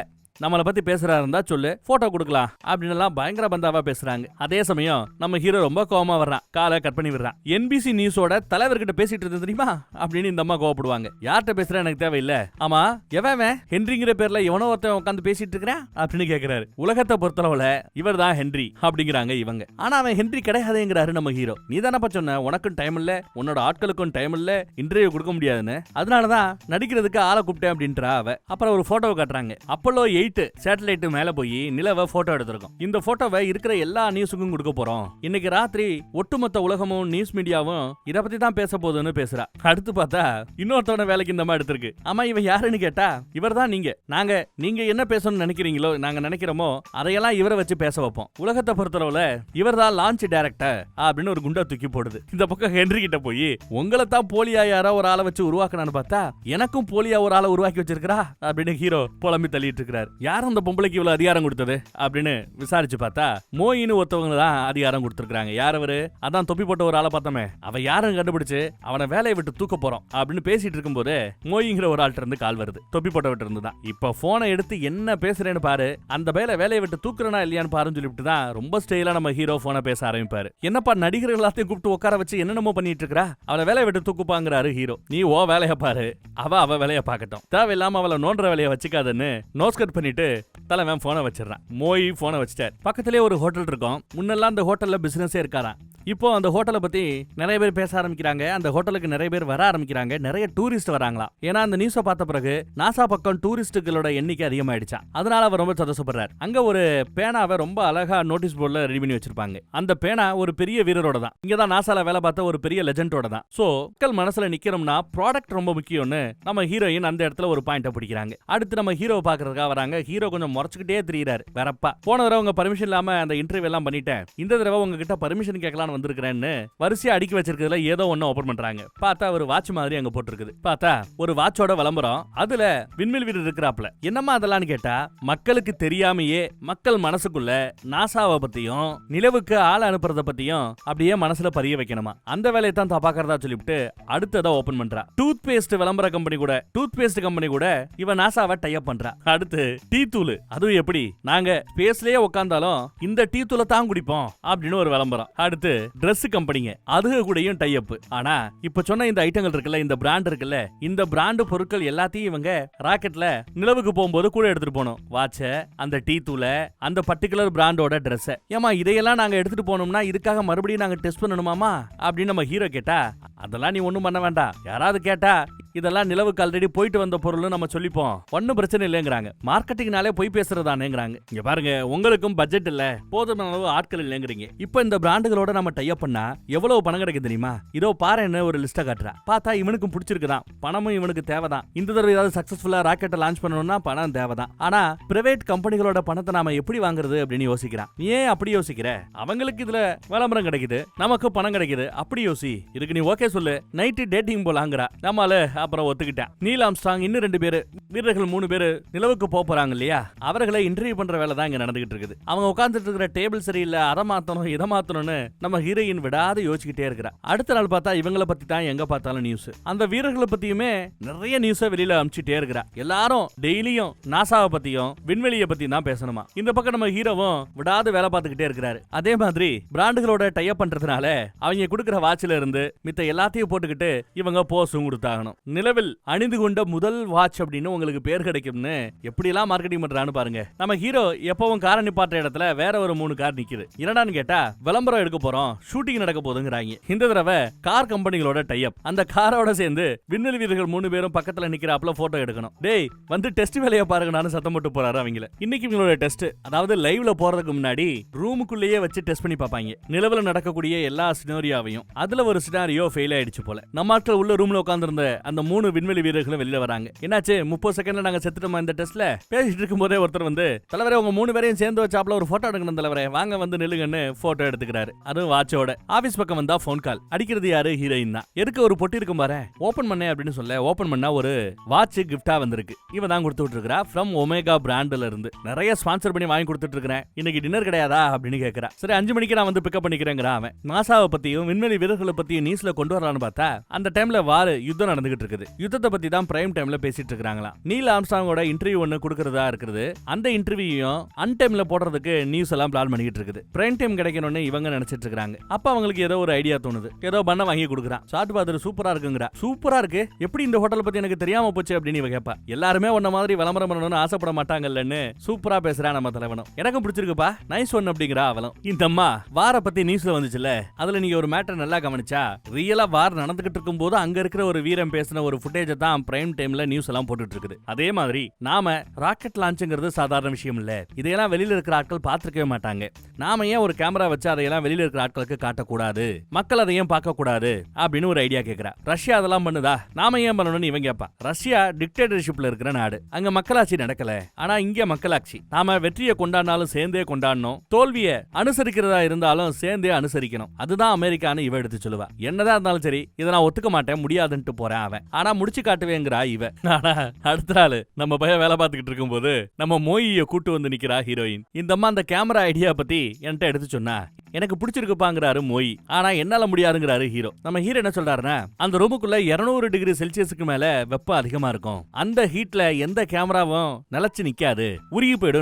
நம்மளை பத்தி பேசுறா இருந்தா சொல்லு, போட்டோ கொடுக்கலாம் அப்படின்னு எல்லாம் பயங்கர பந்தாவா பேசுறாங்க. அதே சமயம் நம்ம ஹீரோ ரொம்ப கோவமா வர்றான், காலை கட் பண்ணி விடுறான். என்பிசி நியூஸோட தலைவர்கிட்ட பேசிட்டு இருந்தது தெரியுமா அப்படின்னு இந்த அம்மா கோவப்படுவாங்க. யார்கிட்ட பேசுற எனக்கு தேவையில்ல, ஆமா எவன் ஹென்ரிங்கிற பேர்ல எவனோ ஒருத்தன் உட்காந்து பேசிட்டு இருக்கிறான் அப்படின்னு கேக்குறாரு. உலகத்தை பொறுத்தளவுல இவர் தான் ஹென்றி அப்படிங்கிறாங்க இவங்க. ஆனா அவன் ஹென்றி கிடையாதுங்கிறாரு நம்ம ஹீரோ. நீ தானப்பா சொன்ன உனக்கும் டைம் இல்ல, உன்னோட ஆட்களுக்கும் டைம் இல்ல, இன்டர்வியூ கொடுக்க முடியாதுன்னு, அதனாலதான் நடிக்கிறதுக்கு ஆளை கூப்பிட்டேன் அப்படின்றா அவ. அப்புறம் ஒரு போட்டோவை காட்டுறாங்க. அப்போலோ 8 சேட்டலைட் மேல போய் நிலவை போட்டோ எடுத்திருக்கோம். இந்த போட்டோவை இருக்கிற எல்லா நியூஸுக்கும் கொடுக்க போறோம். இன்னைக்கு ராத்திரி ஒட்டுமொத்த உலகமும் நியூஸ் மீடியாவும் இத பத்தி தான் பேச போகுதுன்னு பேசுறா. அடுத்து பார்த்தா இன்னொருத்தவன வேலைக்கு இந்த மாதிரி எடுத்திருக்கு. ஆமா இவன் யாருன்னு கேட்டா, இவர் தான் நீங்க என்ன பேசணும்னு நினைக்கிறீங்களோ, நாங்க நினைக்கிறோமோ அதையெல்லாம் இவரை வச்சு பேச வைப்போம். உலகத்தை பொறுத்தளவுல இவர் தான் லான்ச் டைரக்டர் அப்படின்னு ஒரு குண்டா தூக்கி போடுது. இந்த பக்கம் ஹென்றி கிட்ட போய், உங்களை தான் போலியா யாரோ ஒரு ஆளை வச்சு உருவாக்கணும்னு பார்த்தா எனக்கும் போலியா ஒரு ஆளை உருவாக்கி வச்சிருக்கா அப்படின்னு ஹீரோ புலம்பி தள்ளிட்டு இருக்கிறார். யாரும் அந்த பொம்பளைக்கு இவ்வளவு அதிகாரம் கொடுத்தது அப்படின்னு விசாரிச்சு பார்த்தா மோயின்னு ஒருத்தவங்க தான் அதிகாரம் கொடுத்திருக்காங்க. யார் அவரு? அதான் தொப்பி போட்ட ஒரு ஆளை பார்த்தோமே, அவ யாரும் கண்டுபிடிச்சு அவனை வேலையை விட்டு தூக்க போறோம் அப்படின்னு பேசிட்டு இருக்கும் போது மோயிங்கிற ஒரு ஆள்கிட்ட இருந்து கால் வருது. தொப்பி போட்ட விட்டு இருந்துதான். இப்ப போனை எடுத்து என்ன பேசுறேன்னு பாரு, அந்த பையில வேலையை விட்டு தூக்குறனா இல்லையான்னு பாருன்னு சொல்லிட்டு தான் ரொம்ப ஸ்டைலா நம்ம ஹீரோ போனை பேச ஆரம்பிப்பாரு. என்னப்பா நடிகர்கள் எல்லாத்தையும் கூப்பிட்டு உட்கார வச்சு என்னென்னமோ பண்ணிட்டு இருக்கா, அவளை வேலையை விட்டு தூக்குப்பாங்கிறாரு ஹீரோ. நீ ஓ வேலையை பாரு, அவ வேலையை பார்க்கட்டும், தேவையில்லாம அவளை நோன்ற வேலையை வச்சுக்காதுன்னு நோஸ் கட் பண்ணிட்டு தலைவன் போனை வச்சிடறான். மோய் போனை வச்சுட்டார். பக்கத்திலே ஒரு ஹோட்டல் இருக்கும். முன்னெல்லாம் அந்த ஹோட்டல்ல பிசினஸே இருக்காராம். இப்போ அந்த ஹோட்டலை பத்தி நிறைய பேர் பேச ஆரம்பிக்கிறாங்க. அந்த ஹோட்டலுக்கு நிறைய பேர் வர ஆரம்பிக்கிறாங்க. நிறைய டூரிஸ்ட் வராங்களா. ஏன்னா அந்த நியூஸை பார்த்த பிறகு நாசா பக்கம் டூரிஸ்டுகளோட எண்ணிக்கை அதிகமாயிடுச்சா. அதனால அவர் ரொம்ப சந்தோஷப்படுறாரு. அங்க ஒரு பேனாவை ரொம்ப அழகா நோட்டீஸ் போர்டுல ரெடி பண்ணி வச்சிருப்பாங்க. அந்த பேனா ஒரு பெரிய வீரரோட தான். இங்கதான் நாசால வேலை பார்த்த ஒரு பெரிய லெஜெண்டோட தான். சோ மக்கள் மனசுல நிக்கிறோம்னா ப்ராடக்ட் ரொம்ப முக்கியம்னு நம்ம ஹீரோயின் அந்த இடத்துல ஒரு பாயிண்ட பிடிக்கிறாங்க. அடுத்து நம்ம ஹீரோ பாக்குறதுக்காக வராங்க. ஹீரோ கொஞ்சம் முறைச்சுக்கிட்டே திரியிறாரு. வேறப்பா போன தடவை உங்க பர்மிஷன் இல்லாம அந்த இன்டர்வியூ எல்லாம் பண்ணிட்டேன், இந்த தடவை உங்ககிட்ட பர்மிஷன் கேட்கலான்னு வந்திருக்கிறேன்னு வரிசையா அடுக்கி வச்சிருக்கிறதுல ஏதோ ஒன்னு ஓபன் பண்றாங்க. பார்த்தா ஒரு வாட்ச் மாதிரி அங்க போட்டுருக்குது. பார்த்தா ஒரு வாட்சோட விளம்பரம். அதுல விண்வெளி வீரர் இருக்கிறாப்ல. என்னமா அதெல்லாம் கேட்டா, மக்களுக்கு தெரியாமையே மக்கள் மனசுக்குள்ள நாசாவை பத்தியும் நிலவுக்கு ஆள் அனுப்புறத பத்தியும் அப்படியே மனசுல பதிய வைக்கணுமா. அந்த வேலையை தான் பாக்கிறதா சொல்லிவிட்டு அடுத்ததா ஓபன் பண்றா. டூத் பேஸ்ட் விளம்பர கம்பெனி கூட, டூத் பேஸ்ட் கம்பெனி கூட இவன் நாசாவை டை அப் பண்றா. அடுத்து டீ தூள், அதுவும் எப்படி நாங்க ஸ்பேஸ்லயே உட்கார்ந்தாலும் இந்த டீ தூளை தான் குடிப்போம் அப்படின்னு ஒரு விளம்பரம். அடுத்து Dress கம்பெனிங்க, அது கூடயும் டை அப். ஆனா இப்ப சொன்ன இந்த ஐட்டங்கள் இருக்குல்ல, இந்த பிராண்ட் இருக்குல்ல, இந்த பிராண்ட் பொருட்கள் எல்லாத்தையும் இவங்க ராக்கெட்ல நிலவுக்கு போகும்போது கூட எடுத்துட்டு போகணும். வாட்ச, அந்த டீ தூள, அந்த பர்டிகுலர் பிராண்டோட Dress. ஏமா இதையெல்லாம் நாங்க எடுத்துட்டு போனோம்னா இதுக்காக மறுபடியும் நாங்க டெஸ்ட் பண்ணணுமாமா அப்படின்னு நம்ம ஹீரோ கேட்டா, அதெல்லாம் நீ ஒண்ணும் பண்ண வேண்டாம். யாராவது கேட்டா இதெல்லாம் நிலவுக்கு ஆல்ரெடி போயிட்டு வந்த பொருள் நம்ம சொல்லிப்போம், ஒன்னும் பிரச்சனை இல்லைங்கிறாங்க. மார்க்கெட்டிங்னாலே போய் பேசுறதானேங்கிறாங்க. இங்க பாருங்க, உங்களுக்கும் பட்ஜெட் இல்ல, போதுமான அளவு ஆட்கள் இல்லைங்கிறீங்க. இப்ப இந்த பிராண்டுகளோட நம்ம டை அப் பண்ணா எவ்வளவு பணம் கிடைக்கும் தெரியுமா? இதோ பாருன்னு ஒரு லிஸ்ட காட்டுறா. பார்த்தா இவனுக்கும் பிடிச்சிருக்குதான், பணமும் இவனுக்கு தேவைதான். இந்த தடவை ஏதாவது சக்சஸ்ஃபுல்லா ராக்கெட்டை லான்ச் பண்ணணும்னா பணம் தேவைதான். ஆனா பிரைவேட் கம்பெனிகளோட பணத்தை நாம எப்படி வாங்குறது அப்படின்னு யோசிக்கிறான். ஏன் அப்படி யோசிக்கிற? அவங்களுக்கு இதுல விளம்பரம் கிடைக்குது, நமக்கு பணம் கிடைக்குது, அப்படி யோசி. இதுக்கு நீ ஓகே சொல்லு, நைட்டு டேட்டிங் போலாங்கிறா. நம்மால அப்புறம் ஒத்துக்கிட்டேன். நீல் ஆம்ஸ்ட்ராங் இன்னும் 2 பேரு வீரர்கள் 3 பேரு நிலவுக்கு போறாங்க இல்லையா, அவர்களை இன்டர்வியூ பண்ற வேலை தான் இங்க நடந்துகிட்டு இருக்குது. அவங்க உட்கார்ந்துட்டு இருக்கிற டேபிள் சரியில்லை, அதை மாத்தணும் இதை மாத்தணும்னு நம்ம ஹீரோயின் விடாது யோசிச்சுக்கிட்டே இருக்கிறா. அடுத்த நாள் பார்த்தா இவங்களை பத்தி தான் எங்க பார்த்தாலும் நியூஸ். அந்த வீரர்களை பத்தியுமே நிறைய நியூஸை வெளியில அனுப்பிச்சுட்டே இருக்கிறா. எல்லாரும் டெய்லியும் நாசாவை பத்தியும் விண்வெளியை பத்தி தான் பேசணுமா. இந்த பக்கம் நம்ம ஹீரோவும் விடாது வேலை பார்த்துக்கிட்டே இருக்கிறாரு. அதே மாதிரி பிராண்டுகளோட டை அப் பண்றதுனால அவங்க கொடுக்கிற வாட்ச்ல இருந்து மித்த எல்லாத்தையும் போட்டுக்கிட்டு இவங்க போஸும் கொடுத்தாகணும். நிலவில் அணிந்து கொண்ட முதல் வாட்ச் அப்படின்னு உங்களுக்கு பேர் கிடைக்கும்னு எப்படி எல்லாம் மார்க்கெட்டிங் பண்றான்னு பாருங்க. நம்ம ஹீரோ எப்பவும் காரை நிப்பாட்டுற இடத்துல வேற ஒரு 3 கார் நிக்குது. என்னடான்னு கேட்டா, விளம்பரம் எடுக்க போறோம், ஷூட்டிங் நடக்க போதுங்கிறாங்க. இந்த தடவை கார் கம்பெனிகளோட டை அப். அந்த காரோட சேர்ந்து விண்வெளி வீரர்கள் 3 பேரும் பக்கத்துல நிக்கிறாப்ல போட்டோ எடுக்கணும். டேய் வந்து டெஸ்ட் வேலையை பாருங்கன்னு சத்தம் போட்டு போறாரு அவங்கள. இன்னைக்கு இவங்களோட டெஸ்ட், அதாவது லைவ்ல போறதுக்கு முன்னாடி ரூமுக்குள்ளேயே வச்சு டெஸ்ட் பண்ணி பார்ப்பாங்க நிலவுல நடக்கக்கூடிய எல்லா சினாரியோவையும். அதுல ஒரு சினாரியோ ஃபெயில் ஆயிடுச்சு போல. நம்ம ஆட்கள் உள்ள ரூம்ல உட்கார்ந்திருந்த அந்த 3 விண்வெளி வீரர்களும் வெளியில வராங்க. என்னாச்சு 30 செகண்ட்ல நாங்க செத்துட்டோமா இந்த டெஸ்ட்ல? பேசிட்டு இருக்கும் போதே ஒருத்தர் வந்து, தலைவரே உங்க 3 பேரையும் சேர்ந்து வச்சாப்ல ஒரு போட்டோ எடுக்கணும் தலைவரே, வாங்க வந்து நில்லுங்கன்னு போட்டோ எடுத்துக்கிறாரு. அதுவும் வாட்சோட. ஆபீஸ் பக்கம் வந்தா போன் கால். அடிக்கிறது யாரு? ஹீரோயின் தான். எதுக்கு ஒரு பொட்டி இருக்கும் பாரு, ஓபன் பண்ணேன் அப்படின்னு சொல்ல ஓபன் பண்ணா ஒரு வாட்ச் கிஃப்டா வந்திருக்கு. இவ தான் கொடுத்துட்டு இருக்கா ஃப்ரம் ஒமேகா பிராண்ட்ல இருந்து. நிறைய ஸ்பான்சர் பண்ணி வாங்கி கொடுத்துட்டு இருக்கேன், இன்னைக்கு டின்னர் கிடையாதா அப்படின்னு கேக்குறா. சரி 5 மணிக்கு நான் வந்து பிக்கப் பண்ணிக்கிறேங்கிறான் அவன். நாசாவை பத்தியும் விண்வெளி வீரர்களை பத்தியும் நியூஸ்ல கொண்டு வரலான்னு பார்த்தா அந்த டைம்ல வார் யுத்தம் நடந்துகிட்டு இருக்கு. இருக்குது. யுத்தத்தை பத்தி தான் பிரைம் டைம்ல பேசிட்டு இருக்காங்களாம். நீல் ஆம்ஸ்ட்ராங்கோட இன்டர்வியூ ஒன்னு கொடுக்கறதா இருக்குது. அந்த இன்டர்வியூயும் அன் டைம்ல போடுறதுக்கு நியூஸ் எல்லாம் பிளான் பண்ணிட்டு இருக்குது. பிரைம் டைம் கிடைக்கணும்னு இவங்க நினைச்சிட்டு இருக்காங்க. அப்ப அவங்களுக்கு ஏதோ ஒரு ஐடியா தோணுது. ஏதோ பண்ண வாங்கி கொடுக்குறான். சாப்பிட்டு பார்த்துட்டு சூப்பரா இருக்குங்கறா. சூப்பரா இருக்கு, எப்படி இந்த ஹோட்டல் பத்தி எனக்கு தெரியாம போச்சு அப்படின்னு இவ கேப்பா. எல்லாருமே உன்ன மாதிரி விளம்பரம் பண்ணணும்னு ஆசைப்பட மாட்டாங்கல்லன்னு சூப்பரா பேசுறா நம்ம தலைவனும். எனக்கும் பிடிச்சிருக்குப்பா, நைஸ் ஒன் அப்படிங்கிறா அவளும். இந்த அம்மா வார பத்தி நியூஸ்ல வந்துச்சுல, அதுல நீங்க ஒரு மேட்டர் நல்லா கவனிச்சா, ரியலா வார் நடந்துகிட்டு இருக்கும் போது அங்க இருக்கிற ஒரு வீரன் பேசின ஒரு ஃபுட்டேஜ் தான் பிரைம் டைம்ல நியூஸ் எல்லாம் போட்டுட்டு இருக்குது. அதே மாதிரி நாம ராக்கெட் லான்ச்ங்கிறது சாதாரண விஷயம் இல்ல. இதையெல்லாம் வெளியில இருக்கிற ஆட்கள் பார்த்திருக்கவே மாட்டாங்க. நாம ஏன் ஒரு கேமரா வச்சு அதையெல்லாம் வெளியில இருக்கிற ஆட்களுக்கு காட்டக்கூடாது, மக்கள் அதையும் பார்க்க கூடாது அப்படின்னு ஒரு ஐடியா கேட்கிறா. ரஷ்யா அதெல்லாம் பண்ணுதா, நாம ஏன் பண்ணணும்னு இவன் கேட்பா. ரஷ்யா டிக்டேட்டர்ஷிப்ல இருக்கிற நாடு, அங்க மக்களாட்சி நடக்கல. ஆனா இங்க மக்களாட்சி. நாம வெற்றியை கொண்டாடினாலும் சேர்ந்தே கொண்டாடணும், தோல்வியை அனுசரிக்கிறதா இருந்தாலும் சேர்ந்தே அனுசரிக்கணும். அதுதான் அமெரிக்கான்னு இவ எடுத்து சொல்லுவா. என்னதான் இருந்தாலும் சரி, இதை நான் ஒத்துக்க மாட்டேன், முடியாதுன்ட்டு போறேன் அவன். ஆனா முடிச்சு காட்டுவேங்கிறா இவ. ஆனா அடுத்த ஆளு நம்ம பையன் வேலை பார்த்துக்கிட்டு இருக்கும் போது நம்ம மோயிய கூட்டு வந்து நிக்கிறா ஹீரோயின். இந்த அம்மா அந்த கேமரா ஐடியா பத்தி என்கிட்ட எடுத்து சொன்னா, எனக்கு பிடிச்சிருக்குப்பாங்கிறாரு மோய். ஆனா என்னால முடியாதுங்கிறாரு ஹீரோ. நம்ம ஹீரோ என்ன சொல்றாருன்னா, அந்த ரூமுக்குள்ள 200 டிகிரி செல்சியஸுக்கு மேல வெப்பம் அதிகமா இருக்கும். அந்த ஹீட்ல எந்த கேமராவும் நிலைச்சு நிக்காது, உருகி போயிடும்.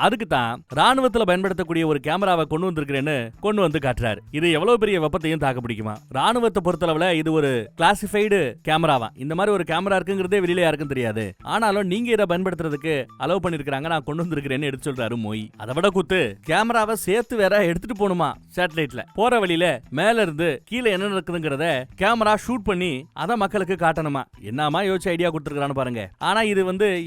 அதுக்கு தான் ராணுவத்துல பயன்படுத்தக்கூடிய ஒரு கேமராவை கொண்டு வந்திருக்கிறேன்னு கொண்டு வந்து காட்டுறாரு. இது எவ்வளவு பெரிய வெப்பத்தையும் தாக்கு பிடிக்குமா. ராணுவத்தை பொறுத்தளவுல இது ஒரு கிளாசிஃபைடு கேமராவா. இந்த மாதிரி ஒரு கேமரா இருக்குங்கிறதே வெளியில யாருக்கும் தெரியாது. ஆனாலும் நீங்க இதை பயன்படுத்துறதுக்கு அலோவ் பண்ணிருக்காங்க, நான் கொண்டு வந்திருக்கிறேன்னு எடுத்து சொல்றாரு மோய். அதை விட குத்து, கேமராவை சேர்த்து வேற எடுத்துட்டு போகணுமா சேட்டலைட்ல. போற வழியில மேல இருந்து கீழே என்ன நடக்குதுங்கிறத கேமரா ஷூட் பண்ணி அதை மக்களுக்கு காட்டணுமா. என்னமா யோசிச்சு ஐடியா கொடுத்துருக்கான்னு பாருங்க. ஆனா இது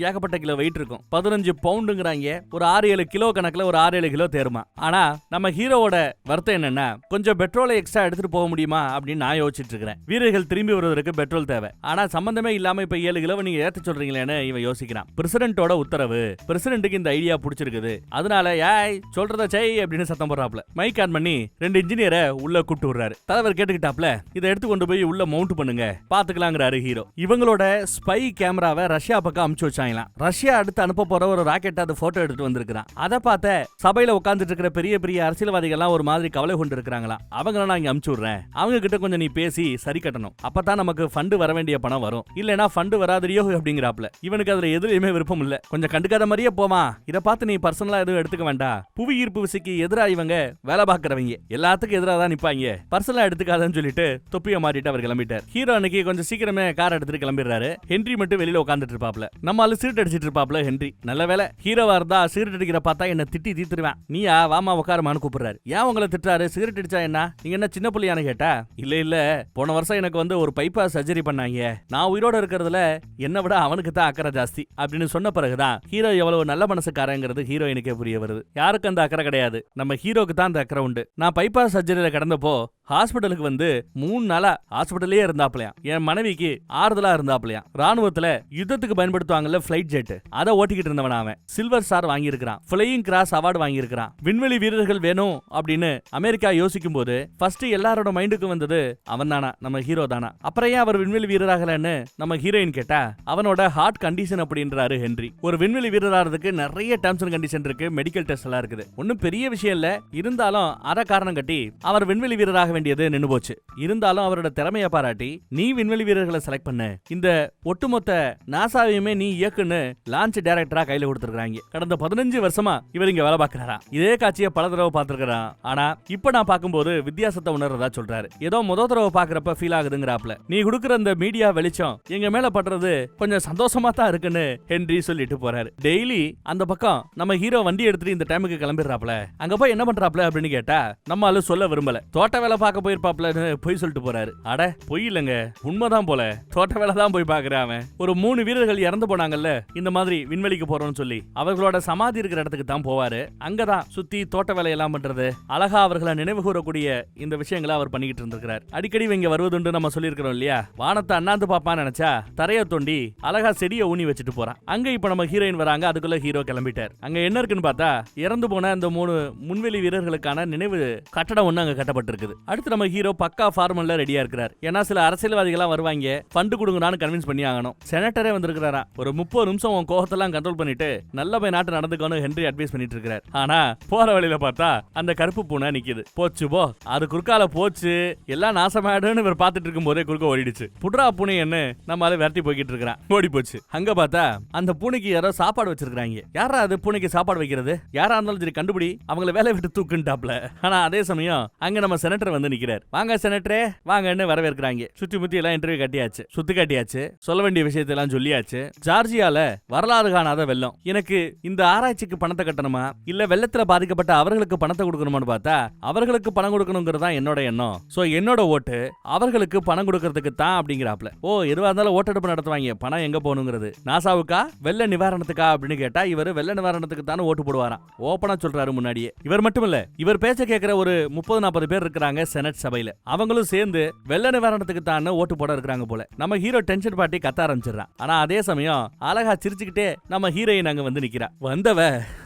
ஏகப்பட்ட கிலோ வெயிட் இருக்கும். 15 பவுண்டுங்கிறாங்க. ஒரு 6-7 கிலோ கணக்குல ஒரு 6-7 கிலோ தேருமா. ஆனா நம்ம ஹீரோவோட வருத்தம் என்னன்னா, கொஞ்சம் பெட்ரோலை எக்ஸ்ட்ரா எடுத்துட்டு போக முடியுமா அப்படின்னு நான் யோசிச்சுட்டு இருக்கிறேன். வீரர்கள் திரும்பி வருவதற்கு பெட்ரோல் தேவை. ஆனா சம்பந்தமே இல்லாம இப்ப 7 கிலோ நீங்க ஏத்த சொல்றீங்களேன்னு இவன் யோசிக்கிறான். பிரசிடென்ட்டோட உத்தரவு, பிரசிடென்ட்டுக்கு இந்த ஐடியா பிடிச்சிருக்குது, அதனால ஏய் சொல்றத செய் அப்படின்னு சத்தம் போடுறாப்ல. மைக் ஆன் பண்ணி 2 இன்ஜினியரை உள்ள கூட்டு வர்றாரு. தலைவர் கேட்டுக்கிட்டாப்ல, இதை எடுத்து கொண்டு போய் உள்ள மவுண்ட் பண்ணுங்க, பாத்துக்கலாங்கிறாரு ஹீரோ. இவங்களோட ஸ்பை கேமராவை ரஷ்யா பக்கம் அனுப்பிச்சு வச்சாங்களாம். ரஷ்யா அடுத்து அனுப்ப போற ஒரு ராக்கெட் அது போட்டோ எடுத்து வந்திருக்கான். அதை பார்த்த சபையில உட்கார்ந்துட்டு இருக்கிற பெரிய பெரிய அரசியல்வாதிகள்லாம் ஒரு மாதிரி கவலை கொண்டு இருக்கிறாங்களாம். அவங்கள நான் இங்க அனுப்பிச்சு விடுறேன், அவங்க கிட்ட கொஞ்சம் நீ பேசி சரி கட்டணும், அப்பதான் நமக்கு ஃபண்டு வர வேண்டிய பணம் வரும், இல்லனா ஃபண்டு வராதறியோ அப்படிங்கிறாப்ல. இவனுக்கு அதுல எதுலயுமே விருப்பம் இல்ல. கொஞ்சம் கண்டுக்காத மாதிரியே போவான். இதை பார்த்து நீ பர்சனலா எதுவும் எடுத்துக்க வேண்டாம், புவி ஈர்ப்பு விசைக்கு எதிரா இவங்க வேலை பார்க்கறவங்க எல்லாத்துக்கும் எதிராக தான் நிப்பாங்க, பர்சனலா எடுத்துக்காதன்னு சொல்லிட்டு தொப்பிய மாட்டிட்டு அவர் கிளம்பிட்டார். ஹீரோ அன்னைக்கு கொஞ்சம் சீக்கிரமே கார் எடுத்துட்டு கிளம்பிடுறாரு. ஹென்றி மட்டும் வெளியில உட்காந்துட்டு இருப்பாப்ல. நம்ம ஆளு சீட் அடிச்சிட்டு இருப்பாப்ல ஹென்றி. நல்ல வேலை ஹீரோவா இருந்தா சீட் அடிக்கிற பார்த்தா என்ன திட்டி தீத்துருவேன். நீயா வாமா உட்காரமான்னு கூப்பிடுறாரு. ஏன் உங்களை திட்டுறாரு, சிகரெட் அடிச்சா என்ன, நீங்க என்ன சின்ன புள்ளியானு கேட்டா, இல்ல போன வருஷம் எனக்கு ஒரு பைப்பா சர்ஜரி பண்ணாங்க, நான் உயிரோட இருக்கிறதுல என்னை விட அவனுக்கு தான் அக்கறை ஜாஸ்தி அப்படின்னு சொன்ன பிறகுதான் ஹீரோ எவ்வளவு நல்ல மனசுக்காரங்கிறது ஹீரோயினுக்கே புரிய வருது. யாருக்கு அந்த அக்கறை கிடையாது, நம்ம ஹீரோக்கு தான் அந்த அக்கறை உண்டு. நான் பைபாஸ் சர்ஜரியில கடந்தப்போ ஹாஸ்பிட்டலுக்கு 3 நாளா ஹாஸ்பிட்டலே இருந்தாப்லையா. என் மனைவிக்கு ஆறுதலா இருந்தாப்லையா. ராணுவத்துல யுத்தத்துக்கு பயன்படுத்துவாங்கல்ல பிளைட் ஜெட், அதை ஓட்டிக்கிட்டு இருந்தவன் அவன். சில்வர் ஸ்டார் வாங்கி இருக்கிறான், ஃபிளையிங் கிராஸ் அவார்டு வாங்கி இருக்கிறான். விண்வெளி வீரர்கள் வேணும் அப்படின்னு அமெரிக்கா யோசிக்கும் போது ஃபர்ஸ்ட் எல்லாரோட மைண்டுக்கு வந்தது அவன் தானா, நம்ம ஹீரோ தானா. அப்புறம் ஏன் அவர் விண்வெளி வீரராகலன்னு நம்ம ஹீரோயின் கேட்டா, அவனோட ஹார்ட் கண்டிஷன் அப்படின்றாரு ஹென்றி. ஒரு விண்வெளி வீரராகிறதுக்கு நிறைய டேர்ம்ஸ் அண்ட் கண்டிஷன் இருக்கு, மெடிக்கல் டெஸ்ட் எல்லாம் இருக்குது. ஒன்னும் பெரிய விஷயம் இல்ல, இருந்தாலும் அரை காரணம் கட்டி அவர் விண்வெளி வீரராக வேண்டியது நின்னு போச்சு. இருந்தாலும் அவரோட திறமையை பாராட்டி நீ விண்வெளி வீரர்களை செலக்ட் பண்ண, இந்த ஒட்டுமொத்த நாசாவையுமே நீ இயக்குன்னு லான்ச் டைரக்டரா கையில கொடுத்திருக்காங்க. கடந்த 15 வருஷமா இவர் இங்க வேலை பார்க்கிறாரா. இதே காட்சியை பல தடவை பார்த்திருக்கிறான். ஆனா இப்ப நான் பார்க்கும்போது வித்தியாசத்தை உணர்றதா சொல்றாரு. ஏதோ முதல் தடவை பாக்குறப்ப ஃபீல் ஆகுதுங்கிறாப்ல. நீ கொடுக்குற அந்த மீடியா வெளிச்சம் எங்க மேல படுறது கொஞ்சம் சந்தோஷமா தான் இருக்குன்னு ஹென்றி சொல்லிட்டு போறாரு. டெய்லி அந்த பக்கம் நம்ம ஹீரோ வண்டி எடுத்துட்டு இந்த டைமுக்கு கிளம்பிடுறாப்ல. அங்க போய் என்ன பண்றாப்ல அப்படின்னு கேட்டா, நம்ம ஆளு சொல்ல விரும்பல. தோட்ட வேலை பார்க்க போயிருப்பாப்லன்னு போய் சொல்லிட்டு போறாரு. அட பொய் இல்லங்க, உண்மைதான் போல, தோட்ட வேலை தான் போய் பாக்குறான் அவன். ஒரு 3 வீரர்கள் இறந்து போனாங்கல்ல இந்த மாதிரி விண்வெளிக்கு போறோம்னு சொல்லி, அவர்களோட சமாதி இருக்கிற இடத்துக்கு தான் போவாரு. அங்கதான் சுத்தி தோட்ட வேலை எல்லாம் பண்றது, அழகா அவர்களை நினைவு கூறக்கூடிய இந்த விஷயங்களை அவர் பண்ணிக்கிட்டு இருந்திருக்கிறார். அடிக்கடி இங்க வருவதுண்டு நம்ம சொல்லியிருக்கிறோம் இல்லையா. வானத்தை அண்ணாந்து பாப்பான்னு நினைச்சா தரைய தோண்டி அழகா செடியை ஊனி வச்சுட்டு போறான். அங்க இப்ப நம்ம ஹீரோயின் வராங்க. அதுக்குள்ள ஹீரோ கிளம்பிட்டார். அங்க என்ன இருக்குன்னு பார்த்தா, இறந்து போன அந்த 3 முன்வெளி வீரர்களுக்கான நினைவு கட்டடம் ஒண்ணு அங்க கட்டப்பட்டிருக்குது. அடுத்து நம்ம ஹீரோ பக்கா ஃபார்மல்ல ரெடியா இருக்கிறார். ஏன்னா சில அரசியல்வாதிகள்லாம் வருவாங்க, ஃபண்ட் கொடுங்கன்னு கன்வின்ஸ் பண்ணி ஆகணும். செனட்டரே வந்திருக்கிறாரா, ஒரு 30 நிமிஷம் உன் கோவத்தெல்லாம் கண்ட்ரோல் பண்ணிட்டு நல்ல போய் நாட்டு நடந்துக்கணும் ஹென்றி அட்வைஸ் பண்ணிட்டு இருக்காரு. ஆனா போற வழியில பார்த்தா அந்த கருப்பு பூனை நிக்குது. போச்சு போ, அது குறுக்கால போச்சு, எல்லாம் நாசமாயிடுன்னு இவர் பார்த்துட்டு இருக்கும் போதே குறுக்க ஓடிடுச்சு. புட்ரா பூனை என்ன நம்ம அதை விரட்டி போய்கிட்டு இருக்கிறான், ஓடி போச்சு. அங்க பார்த்தா அந்த பூனைக்கு யாரோ சாப்பாடு வச்சிருக்காங்க. யாரா அது பூனைக்கு சாப்பாடு வைக்கிறது? யாரா இருந்தாலும் சரி கண்டுபிடி, அவங்கள வேலை விட்டு தூக்குன்ட்டாப்ல. ஆனா அதே சமயம் அங்க நம்ம செனட்டர் வந்து நிக்கிறார். வாங்க செனட்டரே வாங்கன்னு வரவேற்கிறாங்க. சுத்தி முத்தி எல்லாம் இன்டர்வியூ கட்டியாச்சு, சுத்தி காட்டியாச்சு, சொல்ல வேண்டிய விஷயத்தெல்லாம் சொல்லியாச்சு. ஜார்ஜியால வரலாறு காணாத வெள்ளம். எனக்கு இந்த ஆராய்ச்சிக்கு பணத்தை கட்டணுமா இல்ல வெள்ளத்துல பாதிக்கப்பட்ட அவர்களுக்கு பணத்தை கொடுக்கணுமான்னு பார்த்தா அவர்களுக்கு பணம் கொடுக்கணுங்கிறது தான் என்னோட எண்ணம். சோ என்னோட ஓட்டு அவர்களுக்கு பணம் கொடுக்கறதுக்கு தான் அப்படிங்கிறாப்ல. ஓ எதுவா இருந்தாலும் ஓட்டெடுப்பு நடத்துவாங்க, பணம் எங்க போகணுங்கிறது. நாசாவுக்கா வெள்ள நிவாரணத்துக்கா அப்படின்னு கேட்டா இவர் வெள்ள நிவாரணத்துக்கு தானே ஓட்டு போடுவாராம். ஓப்பனா சொல்றாரு முன்னாடியே. இவர் மட்டும் இல்ல, இவர் பேச்ச கேட்கிற ஒரு 30-40 பேர் இருக்கிறாங்க செனட் சபையில. அவங்களும் சேர்ந்து வெள்ள நிவாரணத்துக்கு தான் ஓட்டு போட இருக்கிறாங்க போல. நம்ம ஹீரோ டென்ஷன் பாட்டி கத்த ஆரம்பிச்சிடறான். ஆனா அதே சமயம் அழகா சிரிச்சுக்கிட்டே நம்ம ஹீரோயின் அங்க வந்து நிக்கிறா. வந்தவ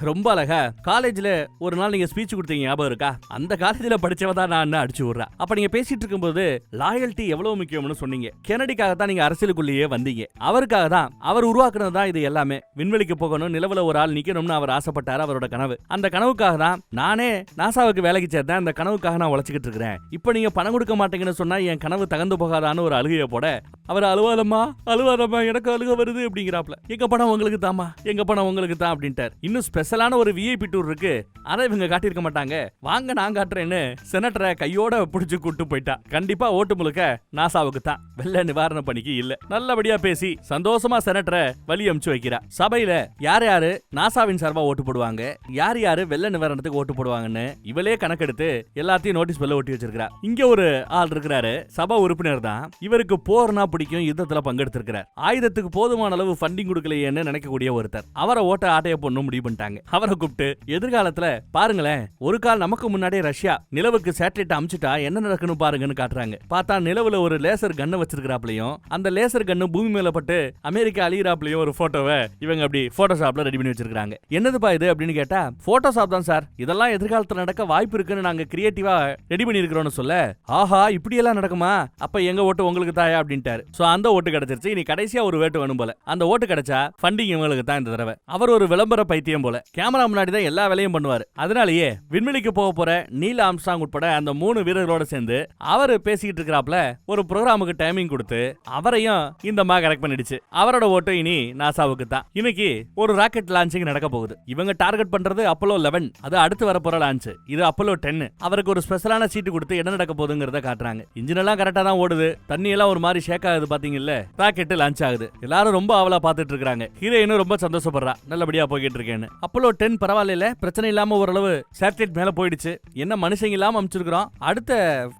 ரொம்ப அழகா காலேஜ்ல ஒரு நாள் நீங்க ஸ்பீச் கொடுத்தீங்க ஞாபகம் இருக்கா, அந்த காலேஜ்ல படிச்சவ தான் நான் அடிச்சு விடுறா. அப்ப நீங்க பேசிட்டு இருக்கும்போது லாயல்ட்டி எவ்வளவு முக்கியம்னு சொன்னீங்க. கெனடிக்காக தான் நீங்க அரசியலுக்குள்ளேயே வந்தீங்க. அவருக்காக தான், அவர் உருவாக்குனது தான் இது எல்லாமே. விண்வெளிக்கு போகணும், நிலவுல ஒரு ஆள் நிக்கணும்னு அவர் ஆசைப்பட்டாரு, அவரோட கனவு. அந்த கனவுக்காக தான் நானே நாசாவுக்கு வேலைக்கு சேர்த்தேன். அந்த கனவுக்காக நான் உழைச்சிக்கிட்டு இருக்கிறேன். இப்போ நீங்க பணம் கொடுக்க மாட்டீங்கன்னு சொன்னா என் கனவு தகந்து போகாதான்னு ஒரு அழுகைய போட அவர் அழுவாதம்மா எனக்கு அழுக வருது அப்படிங்கிறாப்ல. எங்க பணம் உங்களுக்கு தாமா, எங்க பணம் உங்களுக்கு தான் அப்படின்ட்டார். இன்னும் ஸ்பெஷலான ஒரு விஐபி டூர் இருக்கு, அதை இவங்க காட்டியிருக்க மாட்டாங்க, வாங்க நான் காட்டுறேன்னு செனட்டரை கையோட பிடிச்சு கூட்டு போயிட்டா. கண்டிப்பா ஓட்டு முழுக்க நாசாவுக்கு தான், வெள்ள நிவாரண பணிக்கு இல்ல. நல்லபடியா பேசி சந்தோஷமா செனட்டரை வழி அனுப்பிச்சு வைக்கிறா. சபையில யார் யாரு நாசாவின் சார்பா ஓட்டு போடுவாங்க, யார் யாரு வெள்ள நிவாரணத்துக்கு ஓட்டு போடுவாங்கன்னு இவளே கணக்கெடுத்து எல்லாத்தையும் நோட்டீஸ் பெல்ல ஒட்டி வச்சிருக்கா. இங்க ஒரு ஆள் இருக்கிறாரு, சபா உறுப்பினர் தான். இவருக்கு போர்னா பிடிக்கும், யுத்தத்துல பங்கெடுத்திருக்கிறார். ஆயுதத்துக்கு போதுமான அளவு ஃபண்டிங் கொடுக்கலையேன்னு நினைக்கக்கூடிய ஒருத்தர். அவரை ஓட்ட ஆட்டைய பொண்ணு முடிவு பண்ணிட்டாங்க. அவரை கூப்பிட்டு எதிர்காலத்துல பாருங்களேன், ஒரு கால் நமக்கு முன்னாடியே ரஷ்யா நிலவுக்கு சேட்டலைட் அமிச்சுட்டா என்ன நடக்குன்னு பாருங்கன்னு காட்டுறாங்க. பார்த்தா நிலவுல ஒரு லேசர் கன்னு வச்சிருக்காப்லயும், அந்த லேசர் கன்னு பூமி மேல பட்டு அமெரிக்கா அழியறாப்லயும் ஒரு போட்டோவை இவங்க அப்படி போட்டோஷாப்ல ரெடி பண்ணி வச்சிருக்காங்க. என்னதுப்பா இது அப்படின்னு கேட்டா, போட்டோஷாப் தான் சார், இதெல்லாம் எதிர்காலத்துல நடக்க வாய்ப்பு இருக்குன்னு நாங்க கிரியேட்டிவா ரெடி பண்ணி இருக்கிறோம்னு சொல்ல, ஆஹா இப்படி எல்லாம் நடக்குமா, அப்ப எங்க ஓட்டு உங்களுக்கு தாயா அப்படின்ட்டாரு. சோ அந்த ஓட்டு கிடைச்சிருச்சு. இனி கடைசியா ஒரு வேட்டு வேணும் போல. அந்த ஓட்டு கிடைச்சா ஃபண்டிங் இவங்களுக்கு தான் இந்த தடவை. அவர் ஒரு விளம்பர பைத்தியம் போல, கேமரா முன்னாடி தான் எல்லா வேலையும் பண்ணுவாரு. அதனாலேயே விண்வெளிக்கு போக போற நீல் ஆம்ஸ்ட்ராங் உட்பட அந்த 3 வீரர்களோட சேர்ந்து அவர் பேசிக்கிட்டு இருக்கிறாப்ல ஒரு ப்ரோகிராமுக்கு டைமிங் கொடுத்து அவரையும் இந்த மா கரெக்ட் பண்ணிடுச்சு. அவரோட ஓட்டு இனி நாசாவுக்கு தான். இன்னைக்கு ஒரு ராக்கெட் லான்ச்சிங் நடக்க போகுது. இவங்க டார்கெட் பண்றது அப்போலோ 11, அது அடுத்து வர போற லான்ச். இது அப்போலோ 10. அவருக்கு ஒரு ஸ்பெஷலான சீட்டு கொடுத்து என்ன நடக்க போகுதுங்கிறத காட்டுறாங்க. இன்ஜின் எல்லாம் கரெக்டா தான் ஓடுது, தண்ணி எல்லாம் ஒரு மாதிரி ஷேக் ஆகுது பாத்தீங்கல்ல, ராக்கெட் லான்ச் ஆகுது. எல்லாரும் ரொம்ப ஆவலா பாத்துட்டு இருக்காங்க. ஹீரோயினும் ரொம்ப சந்தோஷப்படுறா, நல்லபடியா போய்கிட்டு இருக்கேன்னு. அப்போலோ 10 பரவாயில்ல, பிரச்சனை இல்லாம ஓரளவு சேட்டலைட் மேல போயிடுச்சு. என்ன மனுஷங்க இல்லாம அனுப்பிச்சிருக்கிறோம், அடுத்த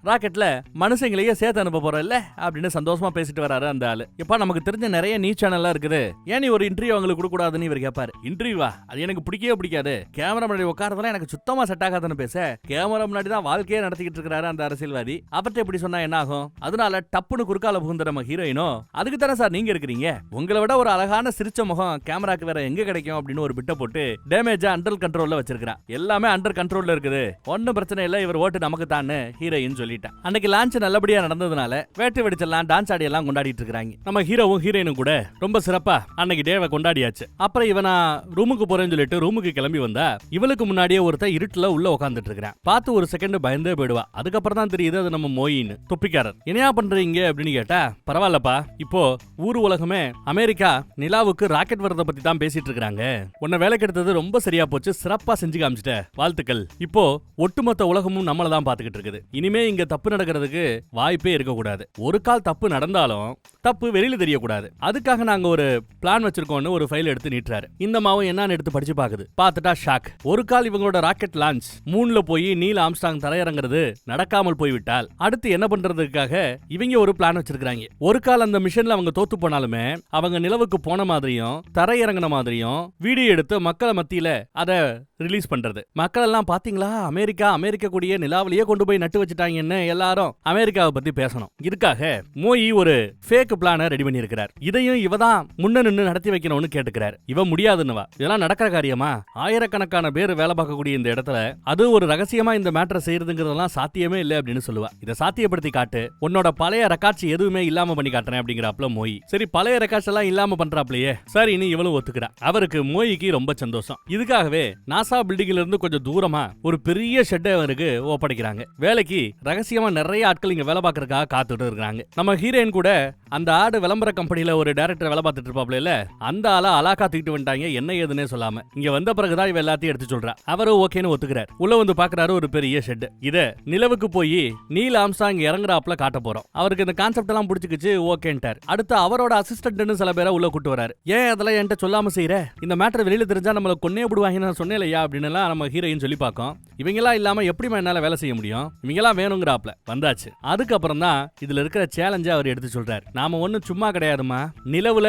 ராக்கெட்ல மனுஷங்களையே சேர்த்து அனுப்ப போறோம் இல்ல அப்படின்னு சந்தோஷமா பேசிட்டு வராரு அந்த ஆளு. இப்ப நமக்கு தெரிஞ்ச நிறைய நியூஸ் சேனல்லாம் இருக்குது, ஏன் நீ ஒரு இன்டர்வியூ அவங்களுக்கு கொடுக்க கூடாதுன்னு இவர் கேட்பாரு. இன்டர்வியூவா, அது எனக்கு பிடிக்கவே பிடிக்காது, கேமரா முன்னாடி உட்காரதெல்லாம் எனக்கு சுத்தமா செட் ஆகாதுன்னு பேச, கேமரா முன்னாடி தான் வாழ்க்கையே நடத்திக்கிட்டு இருக்காரு அந்த அரசியல்வாதி. அவர்கிட்ட எப்படி சொன்னா என்ன ஆகும்? அதனால டப்புன்னு குறுக்கால புகுந்த நம்ம ஹீரோயினோ, அதுக்கு தானே சார் நீங்க இருக்கிறீங்க, உங்களை விட ஒரு அழகான சிரிச்ச முகம் கேமராக்கு வேற எங்க கிடைக்கும் அப்படின்னு ஒரு பிட்ட போட்டு டேமேஜா அண்டர் கண்ட்ரோல்ல வச்சிருக்கா. எல்லாமே அண்டர் கண்ட்ரோல்ல இருக்குது, ஒன்னும் பிரச்சனை இல்ல, இவர் ஓட்டு நமக்கு தான் ஹீரோயின் சொல்லிட்டான். அன்னைக்கு லான்ச் நல்லபடியா நடந்ததுனால வேட்டு வெடிச்செல்லாம் டான்ஸ் ஆடி எல்லாம் கொண்டாடிட்டு இருக்காங்க. நம்ம ஹீரோவும் ஹீரோயினும் கூட ரொம்ப சிறப்பா அன்னைக்கு டேவை கொண்டாடியாச்சு. அப்புறம் இவனா ரூமுக்கு போறேன்னு சொல்லிட்டு ரூமுக்கு கிளம்பி வந்தா இவளுக்கு முன்னாடியே ஒருத்தர் இருட்டுல உள்ள உட்காந்துட்டு இருக்கிறான். பார்த்து ஒரு செகண்ட் பயந்தே போயிடுவா. அதுக்கப்புறம் தான் தெரியுது அது நம்ம மோயின்னு, தொப்பிக்காரர். என்னையா பண்றீங்க அப்படின்னு கேட்டா, பரவாயில்லப்பா, இப்போ ஊர் உலகமே அமெரிக்கா நிலாவுக்கு ராக்கெட் வரத பத்தி தான் பேசிட்டு இருக்காங்க, உன்னை வேலைக்கு எடுத்தது ரொம்ப சரியா போச்சு, சிறப்பா செஞ்சு காமிச்சிட்ட, வாழ்த்துக்கள். இப்போ ஒட்டுமொத்த உலகமும் நம்மள தான் பாத்துக்கிட்டு இருக்குது. இனிமே இங்க தப்பு நடக்கிறதுக்கு வாய்ப்பே இருக்க கூடாது. ஒரு கால் தப்பு நடந்தாலும் தப்பு வெளியில தெரியக்கூடாது. அதுக்காக நாங்க ஒரு பிளான் வச்சிருக்கோம்னு ஒரு ஃபைல் எடுத்து நீட்டுறாரு. இந்த மாவும் என்னன்னு எடுத்து படிச்சு பாக்குது. பார்த்துட்டா ஷாக். ஒரு கால் இவங்களோட ராக்கெட் லான்ச் மூன்ல போய் நீல் ஆம்ஸ்ட்ராங் தரையிறங்கிறது நடக்காமல் போய்விட்டால் அடுத்து என்ன பண்றதுக்காக இவங்க ஒரு பிளான் வச்சிருக்காங்க. ஒரு கால் அந்த மிஷன்ல அவங்க தோத்து போனாலுமே அவங்க நிலவுக்கு போன மாதிரியும் தரையிறங்கின மாதிரியும் வீடியோ எடுத்து மக்கள் மத்தியில அத ரிலீஸ் பண்றது. மக்கள் எல்லாம் பாத்தீங்களா, அமெரிக்கா கூடிய நிலாவிலேயே கொண்டு போய் நட்டு வச்சுட்டாங்கன்னு எல்லாரும் அமெரிக்காவை பத்தி பேசணும். இதுக்காக மோயி ஒரு ஃபேக் பிளான ரெடி பண்ணி இருக்கிறார். இதையும் இவதான் முன்ன நின்னு நடத்தி வைக்கணும்னு கேட்டுக்கிறார். இவ முடியாதுன்னுவா. இதெல்லாம் நடக்கிற காரியமா? ஆயிரக்கணக்கான பேர் வேலை பார்க்கக்கூடிய இந்த இடத்துல அது ஒரு ரகசியமா இந்த மேட்டரை செய்யறதுங்கிறதெல்லாம் சாத்தியமே இல்லை அப்படின்னு சொல்லுவா. இதை சாத்தியப்படுத்தி காட்டு, உன்னோட பழைய ரெக்கார்ட்ஸ் எதுவுமே இல்லாம பண்ணி காட்டுறேன் அப்படிங்கிறாப்ல மோயி. சரி, பழைய ரெக்கார்ட்ஸ் எல்லாம் இல்லாம பண்றாப்லயே, சரி நீ இவளும் ஒத்துக்கிறா. அவருக்கு மோயிக்கு ரொம்ப சந்தோஷம். இதுக்காகவே நாசா பில்டிங்ல இருந்து கொஞ்சம் தூரமா ஒரு பெரிய ஷெட் அவருக்கு ஒப்படைக்கிறாங்க. வேலைக்கு ரகசியமா நிறைய ஆட்கள் இங்க வேலை பார்க்கறதுக்காக காத்துட்டு இருக்காங்க. நம்ம ஹீரோயின் கூட அந்த ஆடு விளம்பர கம்பெனில ஒரு டைரக்டர் வேலை பார்த்துட்டு இருப்பாப்ல, அந்த ஆளா அலாக்கா தூக்கிட்டு வந்துட்டாங்க, என்ன ஏதுன்னே சொல்லாம. இங்க வந்த பிறகுதான் இவ எல்லாத்தையும் எடுத்து சொல்றா. அவரும் ஓகேன்னு ஒத்துக்கிறார். உள்ள வந்து பாக்குறாரு ஒரு பெரிய ஷெட். இத நிலவுக்கு போய் நீல் ஆம்ஸ்ட்ராங் இறங்குறாப்ல காட்ட போறோம். அவருக்கு இந்த கான்செப்ட் எல்லாம் பிடிச்சிக்கிச்சு, ஓகேன்ட்டார். அடுத்து அவரோட அசிஸ்டன்ட்னு சில பேரை உள்ள கூட்டு வராரு. ஏன் அதெல்லாம் என்கிட்ட சொல்லாம செய்யற, இந்த மேட்டர் வெளியில தெரிஞ்சா நம்மள கொன்னே விடுவாங்கன்னு நான் சொன்னேன் இல்லையா அப்படின்னு எல்லாம் நம்ம ஹீரோயின் சொல்லி பார்க்கும். இவங்கெல்லாம் இல்லாம எப்படிமா என்னால வேலை செய்ய முடியும், இவங்கெல்லாம் வேணுங்கிறாப்ல. வந்தாச்சு. அதுக்கப்புறம் தான் இதுல இருக்கிற சேலஞ்சை அவர் எடுத்து சொல்றாரு. நாம ஒண்ணும் சும்மா கிடையாதுமா, நிலவுல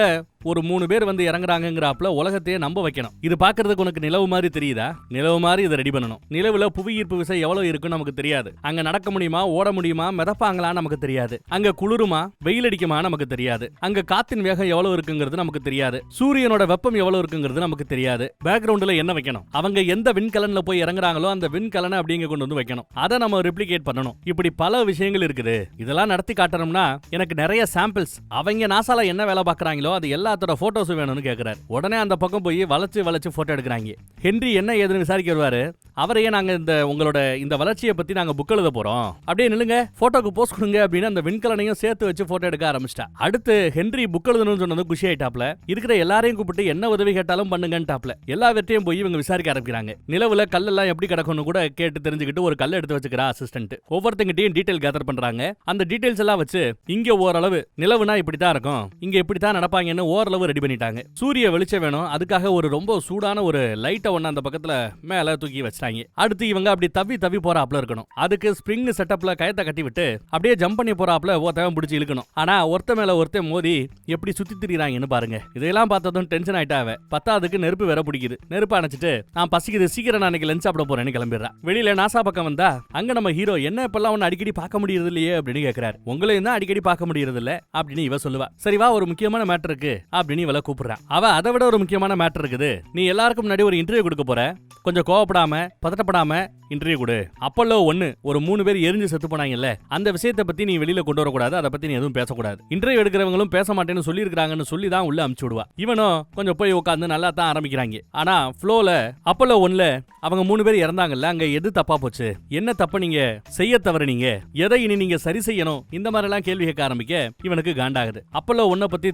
ஒரு 3 பேர் வந்து இறங்குறாங்கிறாப்ல உலகத்தையே நம்ப வைக்கணும். இது பாக்குறதுக்கு உனக்கு நிலவு மாதிரி தெரியுதா? நிலவு மாதிரி இதை ரெடி பண்ணணும். நிலவுல புவி ஈர்ப்பு விசை எவ்வளவு இருக்குன்னு நமக்கு தெரியாது. அங்க நடக்க முடியுமா, ஓட முடியுமா, மிதப்பாங்களா நமக்கு தெரியாது. அங்க குளிருமா, வெயில் அடிக்குமா நமக்கு தெரியாது. அங்க காத்தின் வேகம் எவ்வளவு இருக்குங்கிறது நமக்கு தெரியாது. சூரியனோட வெப்பம் எவ்வளவு இருக்குங்கிறது நமக்கு தெரியாது. பேக்ரவுண்ட்ல என்ன வைக்கணும், அவங்க எந்த விண்கலன்ல போய் இறங்குறாங்களோ அந்த விண்கலனை அப்படிங்க கொண்டு வந்து வைக்கணும். அதை நம்ம ரெப்ளிகேட் பண்ணணும். இப்படி பல விஷயங்கள் இருக்குது. இதெல்லாம் நடத்தி காட்டணும்னா எனக்கு நிறைய சாம்பிள்ஸ், அவங்க நாசால என்ன வேலை பார்க்கறாங்களோ அது எல்லாத்தோட போட்டோஸ் வேணும்னு கேக்குறாரு. உடனே அந்த பக்கம் போய் வளைச்சு போட்டோ எடுக்கிறாங்க. ஹென்றி என்ன ஏதுன்னு விசாரிக்க வருவாரு. அவரையே நாங்க இந்த உங்களோட இந்த வளர்ச்சியை பத்தி நாங்க புக் எழுத போறோம், அப்படியே நில்லுங்க, போட்டோக்கு போஸ்ட் கொடுங்க அப்படின்னு அந்த விண்கலனையும் சேர்த்து வச்சு போட்டோ எடுக்க ஆரம்பிச்சிட்டா. அடுத்து ஹென்றி புக் எழுதணும்னு சொன்னது குஷி ஆயிட்டாப்ல. இருக்கிற எல்லாரையும் கூப்பிட்டு என்ன உதவி கேட்டாலும் பண்ணுங்கன்ட்டாப்ல. எல்லா வெற்றியும் போய் இவங்க விசாரிக்க ஆரம்பிக்கிறாங்க. நிலவுல கல்லெல்லாம் எப்படி கிடக்கும்னு கூட கேட்டு தெரிஞ்சுக்கிட்டு ஒரு கல்லை எடுத்து வச்சுக்கிறா அசிஸ்டன்ட். ஒவ்வொருத்தங்கிட்டையும் டீடைல் கேதர் பண்றாங்க. அந்த டீடைல்ஸ் எல்லாம் வச்சு இங்க ஓரளவு நிலவுனா இப்படித்தான் இருக்கும், இங்க இப்படித்தான் நடப்பாங்கன்னு ஓரளவு ரெடி பண்ணிட்டாங்க. சூரிய வெளிச்சம் வேணும், அதுக்காக ஒரு ரொம்ப சூடான ஒரு லைட்டை ஒண்ணு அந்த பக்கத்துல மேல தூக்கி வச்சிட்டாங்க. அடுத்து இவங்க அப்படி தவி போறாப்ல இருக்கணும். அதுக்கு ஸ்ப்ரிங் செட்டப்ல கயத்தை கட்டி விட்டு அப்படியே ஜம்ப் பண்ணி போறாப்ல ஒருத்தவன் பிடிச்சி இழுக்கணும். ஆனா ஒருத்த மேல ஒருத்தன் மோதி எப்படி சுத்தி திரிறாங்கன்னு பாருங்க. இதெல்லாம் பார்த்ததும் டென்ஷன் ஆயிட்டாவ. பத்தாவதுக்கு நெருப்பு வேற பிடிக்குது. நெருப்பு அணைச்சிட்டு நான் பசிக்குது, சீக்கிரம் நான் இன்னைக்கு லஞ்ச் சாப்பிட போறேன்னு கிளம்பிடுறா. வெளியில நாசா பக்கம் வந்தா அங்க நம்ம ஹீரோ என்ன இப்பெல்லாம் ஒன்னு அடிக்கடி பார்க்க முடியறது இல்லையே அப்படின்னு கேக்குறாரு. உங்களையும் தான் அடிக்கடி பார்க்க முடியறது இல்ல அப்படின்னு இவ சொல்லுவா. சரி வா, ஒரு முக்கியமான மேட்டர் இருக்கு அப்படின்னு இவளை கூப்பிடுறா. அவ அதை விட ஒரு முக்கியமான மேட்டர் இருக்குது, நீ எல்லாருக்கும் முன்னாடி ஒரு இன்டர்வியூ கொடுக்க போற, கொஞ்சம் கோவப்படாம பதட்டப்படாம இன்டர்வியூ கொடு. அப்பல்லோ 1 ஒரு 3 பேர் எரிஞ்சு செத்து போனாங்கல்ல, அந்த விஷயத்தை பத்தி நீ வெளியில கொண்டு வரக்கூடாது, அதை பத்தி நீ எதுவும் பேசக்கூடாது. இன்டர்வியூ எடுக்கிறவங்களும் பேச மாட்டேன்னு சொல்லி இருக்காங்கன்னு சொல்லி தான் உள்ள அமுச்சு விடுவா. இவனும் கொஞ்சம் போய் உட்காந்து நல்லா தான் ஆரம்பிக்கிறாங்க. ஆனா ஃப்ளோல அப்பல்லோ 1ல அவங்க 3 பேர் இறந்தாங்கல்ல, அங்க எது தப்பா போச்சு, என்ன தப்ப நீங்க செய்ய தவறுனீங்க, எதை இனி நீங்க சரி செய்யணும், இந்த மாதிரி எல்லாம் கேள்வி கேட்க ஆரம்பிக்க இவனுக்கு காண்டாகுது. அப்பல்லோ 1 பத்தி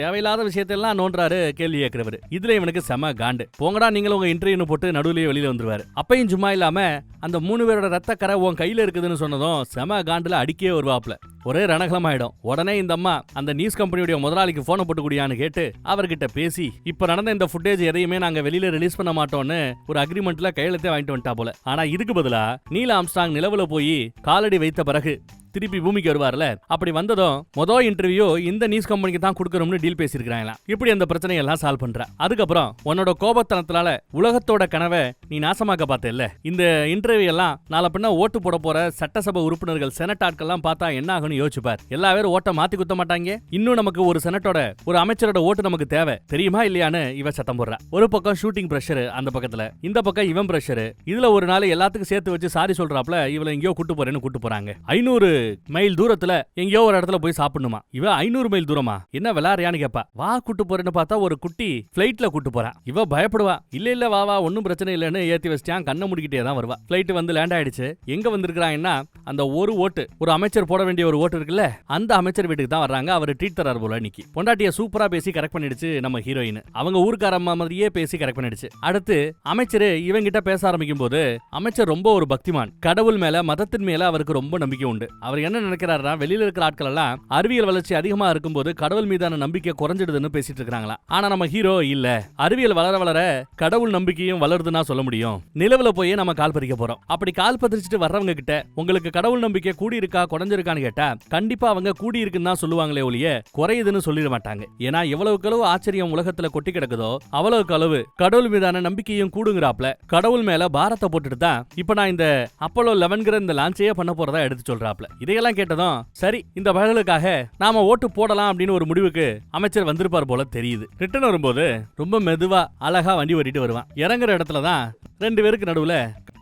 தேவையில்லாத விஷயத்தெல்லாம் நோன்றாரு கேள்வி கேட்கிறவர். இதுல இவனுக்கு செம காண்டு. போங்கடா நீங்களும் உங்க இன்டர்வியூ போட்டு நடுவுலயே வெளியில வந்துருவாரு. அப்பையும் சும்மா இல்லாம அந்த 3 பேரோட ரத்த கரை உன் கையில இருக்குதுன்னு சொன்னதும் செம காண்டுல அடிக்கே வருவாப்ல. ஒரே ரணகலம் ஆயிடும். உடனே இந்த அம்மா அந்த நியூஸ் கம்பெனியுடைய முதலாளிக்கு போன போட்டு குடியான்னு கேட்டு அவர்கிட்ட பேசி இப்ப நடந்த இந்த ஃபுட்டேஜ் எதையுமே நாங்க வெளியில ரிலீஸ் பண்ண மாட்டோம்னு ஒரு அக்ரிமெண்ட்ல கையெழுத்தே வாங்கிட்டு வந்துட்டா போல. ஆனா இதுக்கு பதிலா நீல் ஆம்ஸ்ட்ராங் நிலவுல போய் காலடி வைத்த பிறகு திருப்பி பூமிக்கு வருவார்ல, அப்படி வந்ததும் மொதல் இன்டர்வியூ இந்த நியூஸ் கம்பெனிக்கு தான் கொடுக்கணும்னு டீல் பேசியிருக்காங்களா. இப்படி அந்த பிரச்சனையை எல்லாம் சால்வ் பண்ற. அதுக்கப்புறம் உன்னோட கோபத்தனத்தால உலகத்தோட கனவை நீ நாசமாக்க பார்த்தேல்ல, இந்த இன்டர்வியூ எல்லாம் நாளை பின்ன ஓட்டு போட போற சட்டசபை உறுப்பினர்கள் செனட் ஆட்கள்லாம் பார்த்தா என்ன ஆகும்னு யோசிச்சுப்பார். எல்லா பேரும் ஓட்ட மாத்தி குத்த மாட்டாங்க. இன்னும் நமக்கு ஒரு செனட்டோட ஒரு அமைச்சரோட ஓட்டு நமக்கு தேவை, தெரியுமா இல்லையான்னு இவ சத்தம் போடுறா. ஒரு பக்கம் ஷூட்டிங் பிரஷர் அந்த பக்கத்துல, இந்த பக்கம் இவன் பிரஷர். இதுல ஒரு நாள் எல்லாத்துக்கும் சேர்த்து வச்சு சாரி சொல்றாப்ல, இவளை எங்கேயோ கூட்டு போறேன்னு கூட்டு போறாங்க. 500 மைல் தூரத்துல எங்கேயோ ஒரு இடத்துல போய் சாப்பிடணுமா. இவ 500 மைல் தூரமா, என்ன விளையாடுறியான்னு கேப்பா. வா கூட்டு போறேன்னு பார்த்தா ஒரு குட்டி பிளைட்ல கூட்டு போறா. இவ பயப்படுவா. இல்ல வா வா ஒன்னும் பிரச்சனை இல்லன்னு ஏத்தி வச்சிட்டான். கண்ணை முடிக்கிட்டே தான் வருவா. பிளைட் வந்து லேண்ட் ஆயிடுச்சு. எங்க வந்திருக்காங்கன்னா அந்த ஒரு ஓட்டு, ஒரு அமைச்சர் போட வேண்டிய ஒரு ஓட்டு இருக்குல்ல, அந்த அமைச்சர் வீட்டுக்கு தான் வர்றாங்க. அவர் ட்ரீட் தரார் போல. இன்னைக்கு பொண்டாட்டிய சூப்பரா பேசி கரெக்ட் பண்ணிடுச்சு நம்ம ஹீரோயின். அவங்க ஊருக்கார அம்மா மாதிரியே பேசி கரெக்ட் பண்ணிடுச்சு. அடுத்து அமைச்சர் இவங்கிட்ட பேச ஆரம்பிக்கும் போது அமைச்சர் ரொம்ப ஒரு பக்திமான். கடவுள் மேல மதத்தின் மேல அவருக்கு ரொம்ப நம்பிக்கை உண்டு. அவர் என்ன நினைக்கிறாரா, வெளியில இருக்கிற ஆட்கள் எல்லாம் அறிவியல் வளர்ச்சி அதிகமா இருக்கும்போது கடவுள் மீதான நம்பிக்கை குறைஞ்சிடுதுன்னு பேசிட்டு இருக்காங்களா. ஆனா நம்ம ஹீரோ இல்ல, அறிவியல் வளர வளர கடவுள் நம்பிக்கையும் வளருதுன்னா சொல்ல முடியும். நிலவுல போய் நம்ம கால் பதிக்க போறோம். அப்படி கால் பதிச்சுட்டு வர்றவங்க கிட்ட உங்களுக்கு கடவுள் நம்பிக்கை கூடி இருக்கா குறைஞ்சிருக்கான்னு கேட்டா கண்டிப்பா அவங்க கூடி இருக்குன்னு தான் சொல்லுவாங்களே ஒழிய குறையுதுன்னு சொல்லிட மாட்டாங்க. ஏன்னா எவ்வளவுக்கு அளவு ஆச்சரியம் உலகத்துல கொட்டி கிடக்குதோ அவ்வளவுக்கு அளவு கடவுள் மீதான நம்பிக்கையும் கூடுங்கிறாப்ல. கடவுள் மேல பாரத்தை போட்டுட்டு தான் இப்ப நான் இந்த அப்போலோ 11 இந்த லான்ச்சையே பண்ண போறதா எடுத்து சொல்றாப்ல. இதையெல்லாம் கேட்டதும் சரி இந்த வகைகளுக்காக நாம ஓட்டு போடலாம் அப்படின்னு ஒரு முடிவுக்கு அமைச்சர் வந்திருப்பார் போல தெரியுது. ரிட்டர்ன் வரும்போது ரொம்ப மெதுவா அழகா வண்டி ஓட்டிட்டு வருவான். இறங்குற இடத்துலதான் 2 பேருக்கு நடுவுல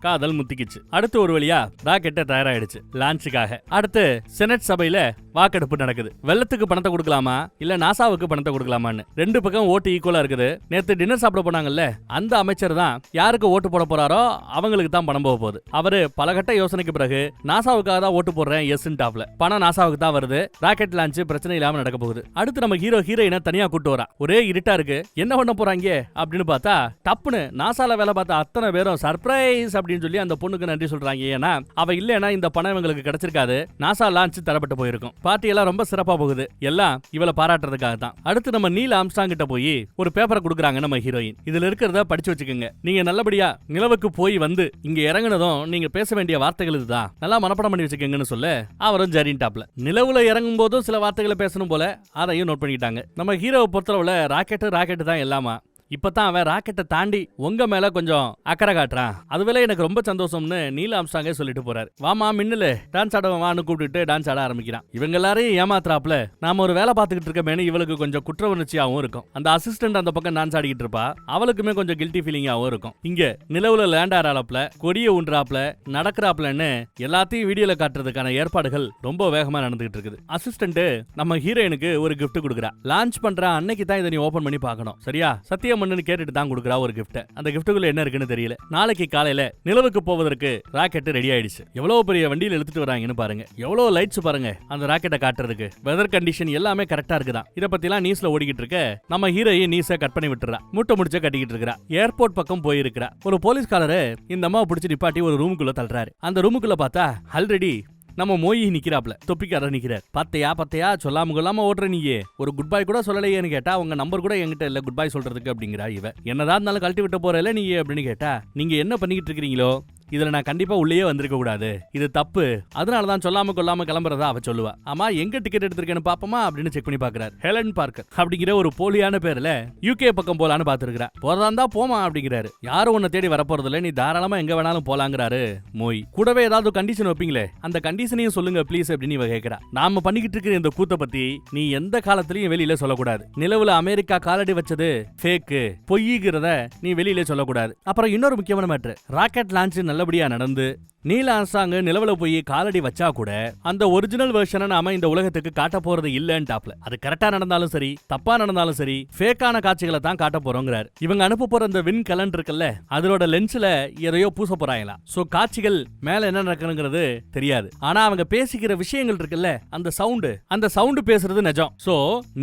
காதல் முத்திக்கிச்சு. அடுத்து ஒரு வழியா ராக்கெட்ட தயாராயிடுச்சு லான்ச்சுக்காக. அடுத்து செனட் சபையில வாக்கெடுப்பு நடக்குது. வெள்ளத்துக்கு பணத்தை கொடுக்கலாமா இல்ல நாசாவுக்கு பணத்தை கொடுக்கலாமான்னு 2 பக்கம் ஓட்டு ஈக்குவலா இருக்குது. நேத்து டின்னர் சாப்பிட போனாங்கல்ல அந்த அமைச்சர் தான் யாருக்கு ஓட்டு போட போறாரோ அவங்களுக்கு தான் பணம் போக போகுது. அவரு பலகட்ட யோசனைக்கு பிறகு நாசாவுக்காக தான் ஓட்டு போடுறேன் எஸ் டாப்ல பணம் நாசாவுக்கு தான் வருது. ராக்கெட் லான்ச் பிரச்சனை இல்லாம நடக்க போகுது. அடுத்து நம்ம ஹீரோயினை தனியா கூட்டு வரா. ஒரே இருட்டா இருக்கு, என்ன பண்ண போறாங்க அப்படின்னு பார்த்தா டப்புன்னு நாசால வேலை பார்த்த அத்தனை பேரும் சர்ப்ரைஸ் அப்படின்னு சொல்லி அந்த பொண்ணுக்கு நன்றி சொல்றாங்க. ஏன்னா அவ இல்லைன்னா இந்த பணம் இவங்களுக்கு கிடைச்சிருக்காது, நாசா லான்ச் தரப்பட்டு போயிருக்கும். பார்ட்டி எல்லாம் ரொம்ப சிறப்பா போகுது, எல்லாம் இவளை பாராட்டுறதுக்காக தான். அடுத்து நம்ம நீல் ஆம்ஸ்ட்ராங் கிட்ட போய் ஒரு பேப்பரை கொடுக்குறாங்க நம்ம ஹீரோயின். இதுல இருக்கிறத படிச்சு வச்சுக்கோங்க, நீங்க நல்லபடியா நிலவுக்கு போய் வந்து இங்க இறங்குனதும் நீங்க பேச வேண்டிய வார்த்தைகள் இதுதான், நல்லா மனப்பாடம் பண்ணி வச்சுக்கோங்கன்னு சொல்ல அவரும் ஜரின் டாப்ல. நிலவுல இறங்கும் போதும் சில வார்த்தைகளை பேசணும் போல, அதையும் நோட் பண்ணிக்கிட்டாங்க. நம்ம ஹீரோவை பொறுத்தளவுல ராக்கெட் தான் எல்லாமா. இப்பதான் அவன் ராக்கெட்டை தாண்டி உங்க மேல கொஞ்சம் அக்கறை காட்டுறான், அதுவேளை எனக்கு ரொம்ப சந்தோஷம்னு நீல் ஆம்ஸ்ட்ராங்கே சொல்லிட்டு போறாரு. வாமா மின்னலு டான்ஸ் ஆடவான்னு கூப்பிட்டு டான்ஸ் ஆட ஆரம்பிக்கிறான். இவங்க எல்லாரையும் ஏமாத்துறாப்ல நாம ஒரு வேலை பார்த்துக்கிட்டு இருக்கமேனு இவளுக்கு கொஞ்சம் குற்ற உணர்ச்சியாவும் இருக்கும். அந்த அசிஸ்டன்ட் அந்த பக்கம் டான்ஸ் ஆடிக்கிட்டு இருப்பா, அவளுக்குமே கொஞ்சம் கில்ட்டி ஃபீலிங்காவும் இருக்கும். இங்க நிலவுல லேண்ட் ஆறாப்ல கொடிய ஊன்றாப்ல நடக்கிறாப்லன்னு எல்லாத்தையும் வீடியோல காட்டுறதுக்கான ஏற்பாடுகள் ரொம்ப வேகமா நடந்துகிட்டு இருக்குது. அசிஸ்டன்ட் நம்ம ஹீரோயினுக்கு ஒரு கிஃப்ட் கொடுக்குறா. லான்ச் பண்ற அன்னைக்கு தான் இதை நீ ஓபன் பண்ணி பார்க்கணும், சரியா? சத்தியம் கேட்டுட்டு தான் கொடுக்குறா ஒரு கிஃப்ட். அந்த கிஃப்ட்டுக்குள்ள என்ன இருக்குன்னு தெரியல. நாளைக்கு காலையில நிலவுக்கு போவதற்கு ராக்கெட் ரெடி ஆயிடுச்சு. எவ்வளவு பெரிய வண்டியில எடுத்துட்டு வராங்கன்னு பாருங்க, எவ்வளவு லைட்ஸ் பாருங்க அந்த ராக்கெட்டை காட்டுறதுக்கு. வெதர் கண்டிஷன் எல்லாமே கரெக்டா இருக்குதான். இத பத்தி எல்லாம் நியூஸ்ல ஓடிக்கிட்டு இருக்க நம்ம ஹீரோயின் நியூஸை கட் பண்ணி விட்டுறா. மூட்டை முடிச்ச கட்டிக்கிட்டு இருக்கா. ஏர்போர்ட் பக்கம் போயிருக்கிறா. ஒரு போலீஸ்காரரு இந்த அம்மாவை பிடிச்சி நிப்பாட்டி ஒரு ரூமுக்குள்ள தள்ளுறாரு. அந்த ரூமுக்குள்ள பார்த்தா ஆல்ரெடி நம்ம மோயி நிக்கிறாப்ல, தொப்பிக்காரர் நிக்கிறார். பத்தையா சொல்லாம கொள்ளாம ஓடுற நீயே, ஒரு குட் பை கூட சொல்லலையேன்னு கேட்டா உங்க நம்பர் கூட என்கிட்ட இல்ல குட் பை சொல்றதுக்கு அப்படிங்கிறா இவ. என்னதான் இருந்தாலும் கழட்டி விட்டு போறல நீ அப்படின்னு கேட்டா, நீங்க என்ன பண்ணிக்கிட்டு இருக்கீங்களோ இதுல நான் கண்டிப்பா உள்ளேயே வந்திருக்க கூடாது, இது தப்பு, அதனாலதான் சொல்லாம கொள்ளாம கிளம்புறதா அவ சொல்லுவா. ஆமா எங்க டிக்கெட் எடுத்திருக்கேன்னு பாப்போமா அப்படின்னு செக் பண்ணி பாக்குறாரு. ஹெலன் பார்க்கர் அப்படிங்கிற ஒரு போலியான பேர்ல யூகே பக்கம் போலான்னு பாத்துருக்கா. போறதா இருந்தா போமா அப்படிங்கிறாரு. யாரும் உன்னை தேடி வரப்போறது இல்ல, நீ தாராளமா எங்க வேணாலும் போலாங்கிறாரு மோய். கூடவே ஏதாவது கண்டிஷன் வைப்பீங்களே, அந்த கண்டிஷனையும் சொல்லுங்க ப்ளீஸ் அப்படின்னு இவ கேக்குறா. நாம பண்ணிக்கிட்டு இருக்கிற இந்த கூத்த பத்தி நீ எந்த காலத்திலயும் வெளியில சொல்லக்கூடாது. நிலவுல அமெரிக்கா காலடி வச்சது ஃபேக்கு, பொய்யுகிறத நீ வெளியில சொல்லக்கூடாது. அப்புறம் இன்னொரு முக்கியமான மேட்டர், ராக்கெட் லான்ச் நல்லபடியா நடந்து நீல் ஆம்ஸ்ட்ராங் நிலவுல போய் காலடி வச்சா கூட அந்த ஒரிஜினல் வெர்ஷனை நாம இந்த உலகத்துக்கு காட்ட போறது இல்லன்னுட்டாப்ல. அது கரெக்டா நடந்தாலும் சரி தப்பா நடந்தாலும் சரி ஃபேக்கான காட்சிகளை தான் காட்ட போறோங்கிறார். இவங்க அனுப்ப போற அந்த வின் கலன் இருக்குல்ல, அதோட லென்ஸ்ல எதையோ பூச போறாங்களா. சோ காட்சிகள் மேல என்ன நடக்கணுங்கிறது தெரியாது. ஆனா அவங்க பேசிக்கிற விஷயங்கள் இருக்குல்ல, அந்த சவுண்டு பேசுறது நிஜம். சோ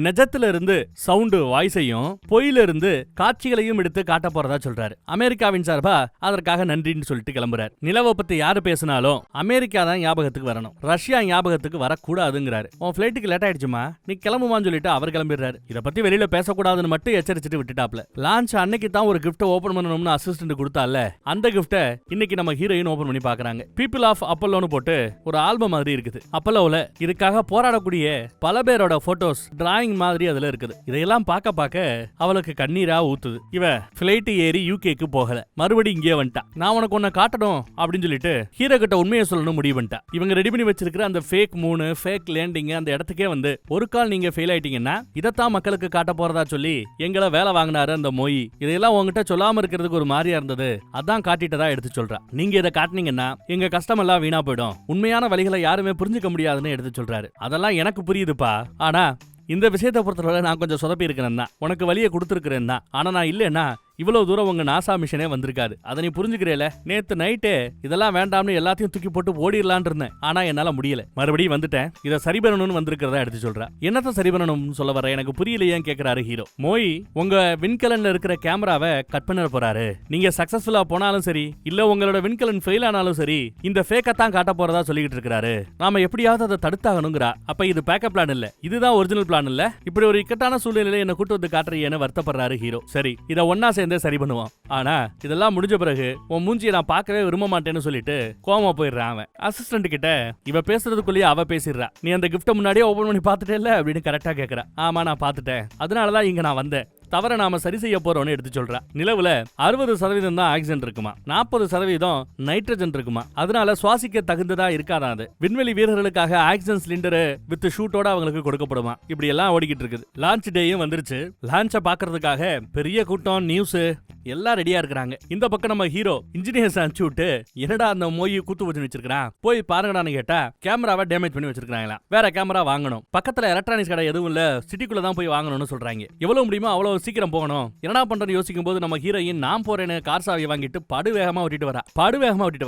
நிஜத்துல இருந்து சவுண்டு வாய்ஸையும் பொயில இருந்து காட்சிகளையும் எடுத்து காட்ட போறதா சொல்றாரு. அமெரிக்காவின் சார்பா அதற்காக நன்றின்னு சொல்லிட்டு கிளம்புறாரு. நிலவை பத்தி யாரு பேசினாலும் அமெரிக்கா தான் ஞாபகத்துக்கு வரணும், ரஷ்யா ஞாபகத்துக்கு வரக்கூடாதுங்கிறாரு. உன் பிளைட்டுக்கு லேட் ஆயிடுச்சுமா, நீ கிளம்புமான்னு சொல்லிட்டு அவர் கிளம்பிடுறாரு. இத பத்தி வெளியில பேசக்கூடாதுன்னு மட்டும் எச்சரிச்சுட்டு விட்டுட்டாப்ல. லான்ச் அன்னைக்கு தான் ஒரு கிஃப்ட் ஓபன் பண்ணணும்னு அசிஸ்டன்ட் கொடுத்தால, அந்த கிஃப்ட இன்னைக்கு நம்ம ஹீரோயின் ஓபன் பண்ணி பாக்குறாங்க. பீப்புள் ஆஃப் அப்பல்லோன்னு போட்டு ஒரு ஆல்பம் மாதிரி இருக்குது. அப்பல்லோல இதுக்காக போராடக்கூடிய பல பேரோட போட்டோஸ் டிராயிங் மாதிரி அதுல இருக்குது. இதையெல்லாம் பார்க்க அவளுக்கு கண்ணீரா ஊத்துது. இவ பிளைட் ஏறி யூகேக்கு போகல, மறுபடியும் இங்கே வந்துட்டா. நான் உனக்கு ஒன்ன காட்டணும் அப்படின்னு சொல்லிட்டு ஹீரோ கிட்ட உண்மையை சொல்லணும் முடிவு பண்ணிட்டா. இவங்க ரெடி பண்ணி வச்சிருக்கிற அந்த ஃபேக் மூணு ஃபேக் லேண்டிங் அந்த இடத்துக்கே வந்து ஒரு கால் நீங்க ஃபெயில் ஆயிட்டீங்கன்னா இதத்தான் மக்களுக்கு காட்ட போறதா சொல்லி எங்களை வேலை வாங்கினாரு அந்த மோயி. இதெல்லாம் உங்ககிட்ட சொல்லாம இருக்கிறதுக்கு ஒரு மாதிரியா இருந்தது, அதான் காட்டிட்டதா எடுத்து சொல்றா. நீங்க இதை காட்டினீங்கன்னா எங்க கஷ்டம் எல்லாம் வீணா போயிடும், உண்மையான வழிகளை யாருமே புரிஞ்சுக்க முடியாதுன்னு எடுத்து சொல்றாரு. அதெல்லாம் எனக்கு புரியுதுப்பா, ஆனா இந்த விஷயத்தை பொறுத்தவரை நான் கொஞ்சம் சொதப்பி இருக்கிறேன் தான், உனக்கு வழியை கொடுத்துருக்கிறேன் தான். ஆனா நான் இல்லைன்னா இவ்வளவு தூரம் உங்க நாசா மிஷனே வந்திருக்காது, அதை நீ புரிஞ்சுக்கிறேல. நேத்து நைட்டே இதெல்லாம் வேண்டாம்னு எல்லாத்தையும் தூக்கி போட்டு ஓடிடலான் இருந்தேன், ஆனா என்னால முடியல, மறுபடியும் வந்துட்டேன், இதை சரி பண்ணணும்னு வந்திருக்கிறதா எடுத்து சொல்றா. என்னத்த சரி பண்ணணும்னு சொல்ல வர எனக்கு புரியலையே கேட்கிறாரு ஹீரோ. மோய் உங்க விண்கலன்ல இருக்கிற கேமராவை கட் பண்ண போறாரு, நீங்க சக்சஸ்ஃபுல்லா போனாலும் சரி இல்ல உங்களோட விண்கலன் ஃபெயில் ஆனாலும் சரி இந்த ஃபேக்கத்தான் காட்ட போறதா சொல்லிட்டு இருக்காரு. நாம எப்படியாவது அதை தடுத்தாகணுங்கிறா. அப்ப இது பேக்கப் பிளான் இல்ல, இதுதான் ஒரிஜினல் பிளான் இல்ல, இப்படி ஒரு இக்கட்டான சூழ்நிலையில என்ன கூட்டு வந்து காட்டுறீன்னு வருத்தப்படுறாரு ஹீரோ. சரி இதை ஒன்னா சேர்ந்தே சரி பண்ணுவோம். ஆனா இதெல்லாம் முடிஞ்ச பிறகு உன் மூஞ்சியை நான் பார்க்கவே விரும்ப மாட்டேன்னு சொல்லிட்டு கோமா போயிடுறான் அவன். அசிஸ்டன்ட் கிட்ட இவ பேசுறதுக்குள்ளேயே அவ பேசிடுறா. நீ அந்த கிஃப்ட முன்னாடியே ஓபன் பண்ணி பார்த்துட்டே இல்ல அப்படின்னு கரெக்டா கேக்குறா. ஆமா நான் பார்த்துட்டேன், அதனாலதான் இங்க நான் வந்தேன், தவற நாம சரி செய்ய போறோம்னு எடுத்து சொல்றா. நிலவுல 60% தான் ஆக்சிஜன் இருக்குமா, 40% நைட்ரஜன் இருக்குமா, அதனால சுவாசிக்க தகுந்ததா இருக்காதான் அது. விண்வெளி வீரர்களுக்காக ஆக்சிஜன் சிலிண்டர் வித் ஷூட்டோட அவங்களுக்கு கொடுக்கப்படுமா. இப்படி எல்லாம் ஓடிக்கிட்டு இருக்குது. லான்ச் டேயும் வந்துருச்சு. லான்ச்ச பாக்குறதுக்காக பெரிய கூட்டம், நியூஸ் எல்லாம் ரெடியா இருக்காங்க. இந்த பக்கம் நம்ம ஹீரோ இன்ஜினியர்ஸ் அனுப்பிச்சு விட்டு என்னடா அந்த மோய் கூத்து வச்சு வச்சிருக்கான் போய் பாருங்கடான்னு கேட்டா கேமராவை டேமேஜ் பண்ணி வச்சிருக்காங்களா, வேற கேமரா வாங்கணும், பக்கத்துல எலக்ட்ரானிக்ஸ் கடை எதுவும் இல்ல, சிட்டிக்குள்ள தான் போய் வாங்கணும்னு சொல்றாங்க. எவ்வளவு முடியுமோ அவ்வளவு சீக்கிரம் போகணும். என்னடா பண்றேன்னு யோசிக்கும் போது நம்ம ஹீரோயின் நான் போறேன்னு கார் சாவியை வாங்கிட்டு படுவேகமா ஓட்டிட்டு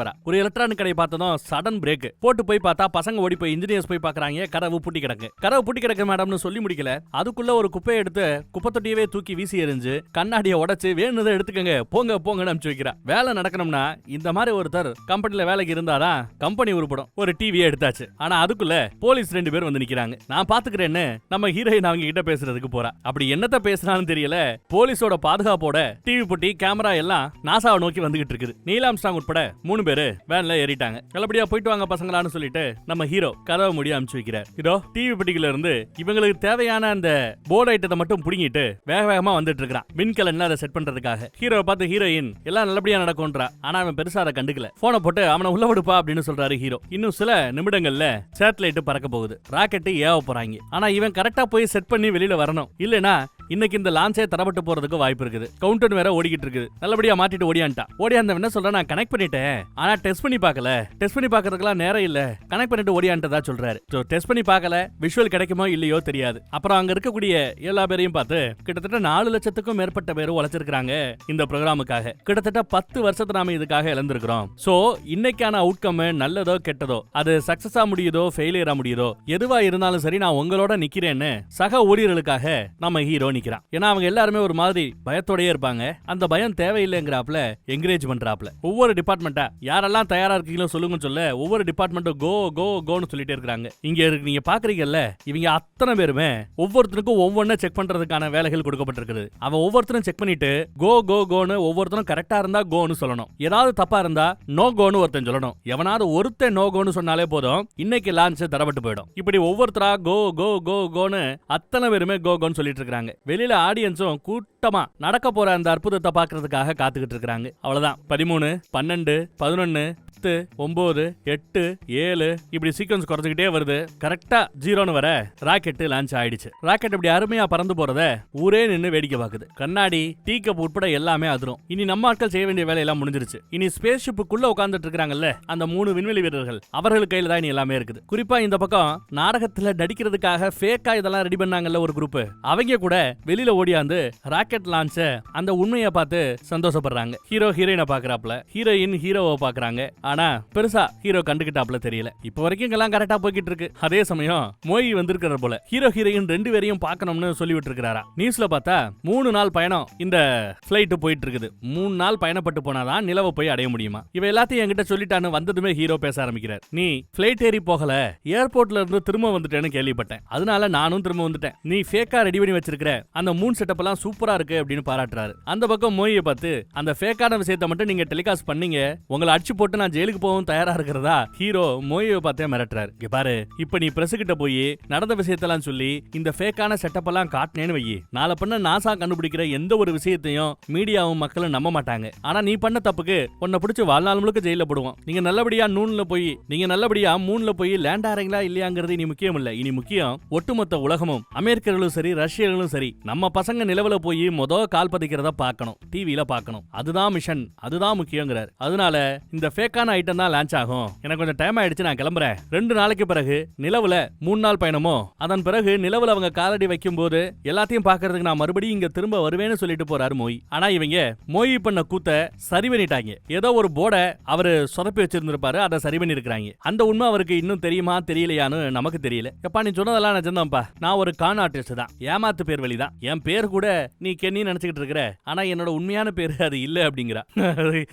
வரா. ஒரு எலக்ட்ரானிக் கடை பார்த்ததும் சடன் பிரேக் போட்டு போய் பார்த்தா பசங்க ஓடி போய் இன்ஜினியர்ஸ் போய் பாக்குறாங்க. கதவு பூட்டி கிடக்கு மேடம்னு சொல்லி முடிக்கல, அதுக்குள்ள ஒரு குப்பையை எடுத்து குப்பை தொட்டியவே தூக்கி வீசி எறிஞ்சு கண்ணாடியை உடைச்சு வேணுதை எடுத்துக்கங்க போங்கன்னு அனுப்பிச்சு வைக்கிறா. வேலை நடக்கணும்னா இந்த மாதிரி ஒருத்தர் கம்பெனில வேலைக்கு இருந்தாதான் கம்பெனி உருப்படும். ஒரு டிவியை எடுத்தாச்சு. ஆனா அதுக்குள்ள போலீஸ் 2 பேர் வந்து நிக்கிறாங்க. நான் பாத்துக்கிறேன்னு நம்ம ஹீரோயின் அவங்க கிட்ட பேசுறதுக்கு போறா. அப்படி என்னத்த பேசுறான்னு தெரியல. போலீஸோட பாதுகாப்போட டிவி பொட்டி கேமரா எல்லாம் நாசாவை நோக்கி வந்துகிட்டு இருக்குது. நீல் ஆம்ஸ்ட்ராங் உட்பட 3 பேரு வேன்ல ஏறிட்டாங்க. நல்லபடியா போயிட்டு வாங்க பசங்களான்னு சொல்லிட்டு நம்ம ஹீரோ கதவை மூடி அனுப்பிச்சு வைக்கிறார். இதோ டிவி பெட்டிக்குள்ள இருந்து இவங்களுக்கு தேவையான அந்த போர்டு ஐட்டத்தை மட்டும் புடுங்கிட்டு வேகமா வந்துட்டு இருக்கான். விண்கலன்ல அதை செட் பண்றதுக்காக. ஹீரோ பார்த்து ஹீரோயின் எல்லாம் நல்லபடியா நடக்கும்ன்றா. ஆனா அவன் பெருசா அதை கண்டுக்கல. போனை போட்டு அவனை உள்ள விடுப்பா அப்படின்னு சொல்றாரு ஹீரோ. இன்னும் சில நிமிடங்கள்ல சேட்டலைட் பறக்க போகுது. ராக்கெட் ஏவ போறாங்க. ஆனா இவன் கரெக்டா போய் செட் பண்ணி வெளியில வரணும். இல்லனா இன்னைக்கு இந்த லான்ச்சே தரப்பட்டு போறதுக்கு வாய்ப்பு இருக்குது. கவுண்டர் வேற ஓடிக்கிட்டு இருக்குது. நல்லபடியா மாட்டிட்டு ஓடியான்ட்டான். என்ன சொல்ற, நான் கனெக்ட் பண்ணிட்டேன் ஆனா டெஸ்ட் பண்ணி பார்க்கல. டெஸ்ட் பண்ணி பார்க்கிறதுக்குலாம் நேரம் இல்ல, கனெக்ட் பண்ணிட்டு ஓடியான்ட்டதா சொல்றாரு. டெஸ்ட் பண்ணி பார்க்கல, விஷுவல் கிடைக்குமோ இல்லையோ தெரியாது. அப்புறம் அங்க இருக்கக்கூடிய எல்லா பேரையும் பார்த்து கிட்டத்தட்ட 4 லட்சத்துக்கும் மேற்பட்ட பேர் உழைச்சிருக்காங்க இந்த ப்ரோகிராமுக்காக. கிட்டத்தட்ட 10 வருஷத்தை நாம இதுக்காக இழந்திருக்கிறோம். சோ இன்னைக்கான அவுட்கம் நல்லதோ கெட்டதோ, அது சக்சஸா முடியுதோ ஃபெயிலியரா முடியுதோ, எதுவா இருந்தாலும் சரி நான் உங்களோட நிக்கிறேன்னு சக ஊழியர்களுக்காக நம்ம ஹீரோ நிக்கிறான். ஏன்னா அவங்க எல்லாருமே ஒரு மாதிரி பயத்தோடயே இருப்பாங்க. அந்த பயம் தேவையில்லைங்கிறாப்ல என்கரேஜ் பண்றாப்ல. ஒவ்வொரு டிபார்ட்மெண்டா யாரெல்லாம் தயாரா இருக்கீங்களோ சொல்லுங்கன்னு சொல்ல ஒவ்வொரு டிபார்ட்மெண்ட்டும் கோன்னு சொல்லிட்டே இருக்காங்க. இங்க நீங்க பாக்குறீங்கல்ல, இவங்க அத்தனை பேருமே ஒவ்வொருத்தருக்கும் ஒவ்வொன்ன செக் பண்றதுக்கான வேலைகள் கொடுக்கப்பட்டிருக்குது. அவன் ஒவ்வொருத்தரும் செக் பண்ணிட்டு கோன்னு ஒவ்வொருத்தரும் கரெக்டா இருந்தா கோன்னு சொல்லணும். ஏதாவது தப்பா இருந்தா நோ கோன்னு ஒருத்தன் சொல்லணும். எவனாவது ஒருத்தன் நோ கோன்னு சொன்னாலே போதும், இன்னைக்கு லான்ச் தரப்பட்டு போயிடும். இப்படி ஒவ்வொருத்தரா கோன்னு அத்தனை பேருமே கோன்னு சொல்லிட்டு இருக்காங்க. வெளியில ஆடியன்ஸும் கூட்டமா நடக்க போற அந்த அற்புதத்தை பாக்குறதுக்காக காத்துக்கிட்டு இருக்காங்க. அவ்வளவுதான். 13, 12, 11, 10, 9, 8, 7 இப்படி சீக்வன்ஸ் குறைஞ்சுக்கிட்டே வருது. கரெக்டா 0ன்னு வர ராக்கெட் லான்ச் ஆயிடுச்சு. ராக்கெட் இப்படி அருமையா பறந்து போறத ஊரே நின்னு வேடிக்கை பாக்குது. கண்ணாடி, டீ கப் உட்பட எல்லாமே அதிரும். இனி நம்ம ஆட்கள் செய்ய வேண்டிய வேலையெல்லாம் முடிஞ்சிருச்சு. இனி ஸ்பேஸ் ஷிப்புக்குள்ள உட்கார்ந்துட்டு இருக்காங்கல்ல அந்த 3 விண்வெளி வீரர்கள், அவர்கள் கையில தான் இனி எல்லாமே இருக்குது. குறிப்பா இந்த பக்கம் நாடகத்துல நடிக்கிறதுக்காக ஃபேக்கா இதெல்லாம் ரெடி பண்ணாங்கல்ல ஒரு குரூப், அவங்க கூட வெளியில ஓடியாந்து ராக்கெட் லான்ச்ச அந்த உண்மையை பார்த்து சந்தோஷப்படுறாங்க. ஹீரோ ஹீரோயினை பாக்குறாப்ல, ஹீரோயின் ஹீரோவை பாக்குறாங்க. ஆனா பெருசா ஹீரோ கண்டுகிட்டாப்ல தெரியல. இப்ப வரைக்கும் எல்லாம் கரெக்டா போய்கிட்டு இருக்கு. அதே சமயம் மோய் வந்திருக்கிற போல ஹீரோ ஹீரோயின் 2 பேரையும் பார்க்கணும்னு சொல்லி விட்டு இருக்காரா. நியூஸ்ல பார்த்தா 3 நாள் பயணம் இந்த பிளைட் போயிட்டு இருக்குது. 3 நாள் பயணப்பட்டு போனாதான் நிலவை போய் அடைய முடியுமா. இவ எல்லாத்தையும் என்கிட்ட சொல்லிட்டான்னு வந்ததுமே ஹீரோ பேச ஆரம்பிக்கிறார். நீ பிளைட் ஏறி போகல, ஏர்போர்ட்ல இருந்து திரும்ப வந்துட்டேன்னு கேள்விப்பட்டேன், அதனால நானும் திரும்ப வந்துட்டேன். நீ ஃபேக்கா ரெடி பண்ணி வச்சிருக்கிற அந்த மூன் செட்டப் எல்லாம் சூப்பரா இருக்கு அப்படின்னு பாராட்டுறாரு. அந்த பக்கம் மோயை பார்த்து அந்த ஃபேக்கான விஷயத்தை மட்டும் நீங்க டெலிகாஸ்ட் பண்ணீங்க, உங்களை அடிச்சு போட்டு நான் ஜெயிலுக்கு போகவும் தயாரா இருக்கிறதா ஹீரோ மோயை பார்த்தே மிரட்டுறாரு. இங்க பாரு, இப்ப நீ பிரஸ் கிட்ட போய் நடந்த விஷயத்தெல்லாம் சொல்லி இந்த ஃபேக்கான செட்டப் எல்லாம் காட்டினேன்னு வை, நாளை பண்ண நாசா கண்டுபிடிக்கிற எந்த ஒரு விஷயத்தையும் மீடியாவும் மக்களும் நம்ப மாட்டாங்க. ஆனா நீ பண்ண தப்புக்கு உன்னை பிடிச்சு வாழ்நாள் முழுக்க ஜெயில போடுவோம். நீங்க நல்லபடியா மூன்ல போய் லேண்ட் ஆறீங்களா இல்லையாங்கிறது இனி முக்கியம் இல்ல. இனி முக்கியம் ஒட்டுமொத்த உலகமும், அமெரிக்கர்களும் சரி ரஷ்யர்களும் சரி, நம்ம பசங்க நிலவுல போய் கால் பதிக்கிறத பார்க்கணும், டிவியில பார்க்கணும். அதுதான் மிஷன், அதுதான் முக்கியங்கிறார். அதனால இந்த ஃபேக்கான ஐட்டம் தான் லான்ச் ஆகும். எனக்கு கொஞ்சம் டைம் ஆயிடுச்சு, நான் கிளம்புறேன். 2 நாளைக்கு பிறகு நிலவுல 3 நாள் பயணமோ, அதன் பிறகு நிலவுல அவங்க காலடி வைக்கும் போது எல்லாத்தையும் பாக்குறதுக்கு நான் மறுபடியும் இங்க திரும்ப வருவேன்னு சொல்லிட்டு போறாரு மோய். ஆனா இவங்க மோய் பண்ண கூத்த சரி பண்ணிட்டாங்க. ஏதோ ஒரு போர்டை அவரு சொதப்பி வச்சிருந்திருப்பாரு, அதை சரி பண்ணி இருக்காங்க. அந்த உண்மை அவருக்கு இன்னும் தெரியுமா தெரியலையான்னு நமக்கு தெரியல. எப்பா நீ சொன்னதெல்லாம் நிஜம்தான்ப்பா, நான் ஒரு கான் ஆர்டிஸ்ட் தான், ஏமாத்து பேர் வழிதான். என் பேர் கூட நீ கென்னி நினைச்சுக்கிட்டு இருக்கிற, ஆனா என்னோட உண்மையான பேரு அது இல்ல அப்படிங்கிறா.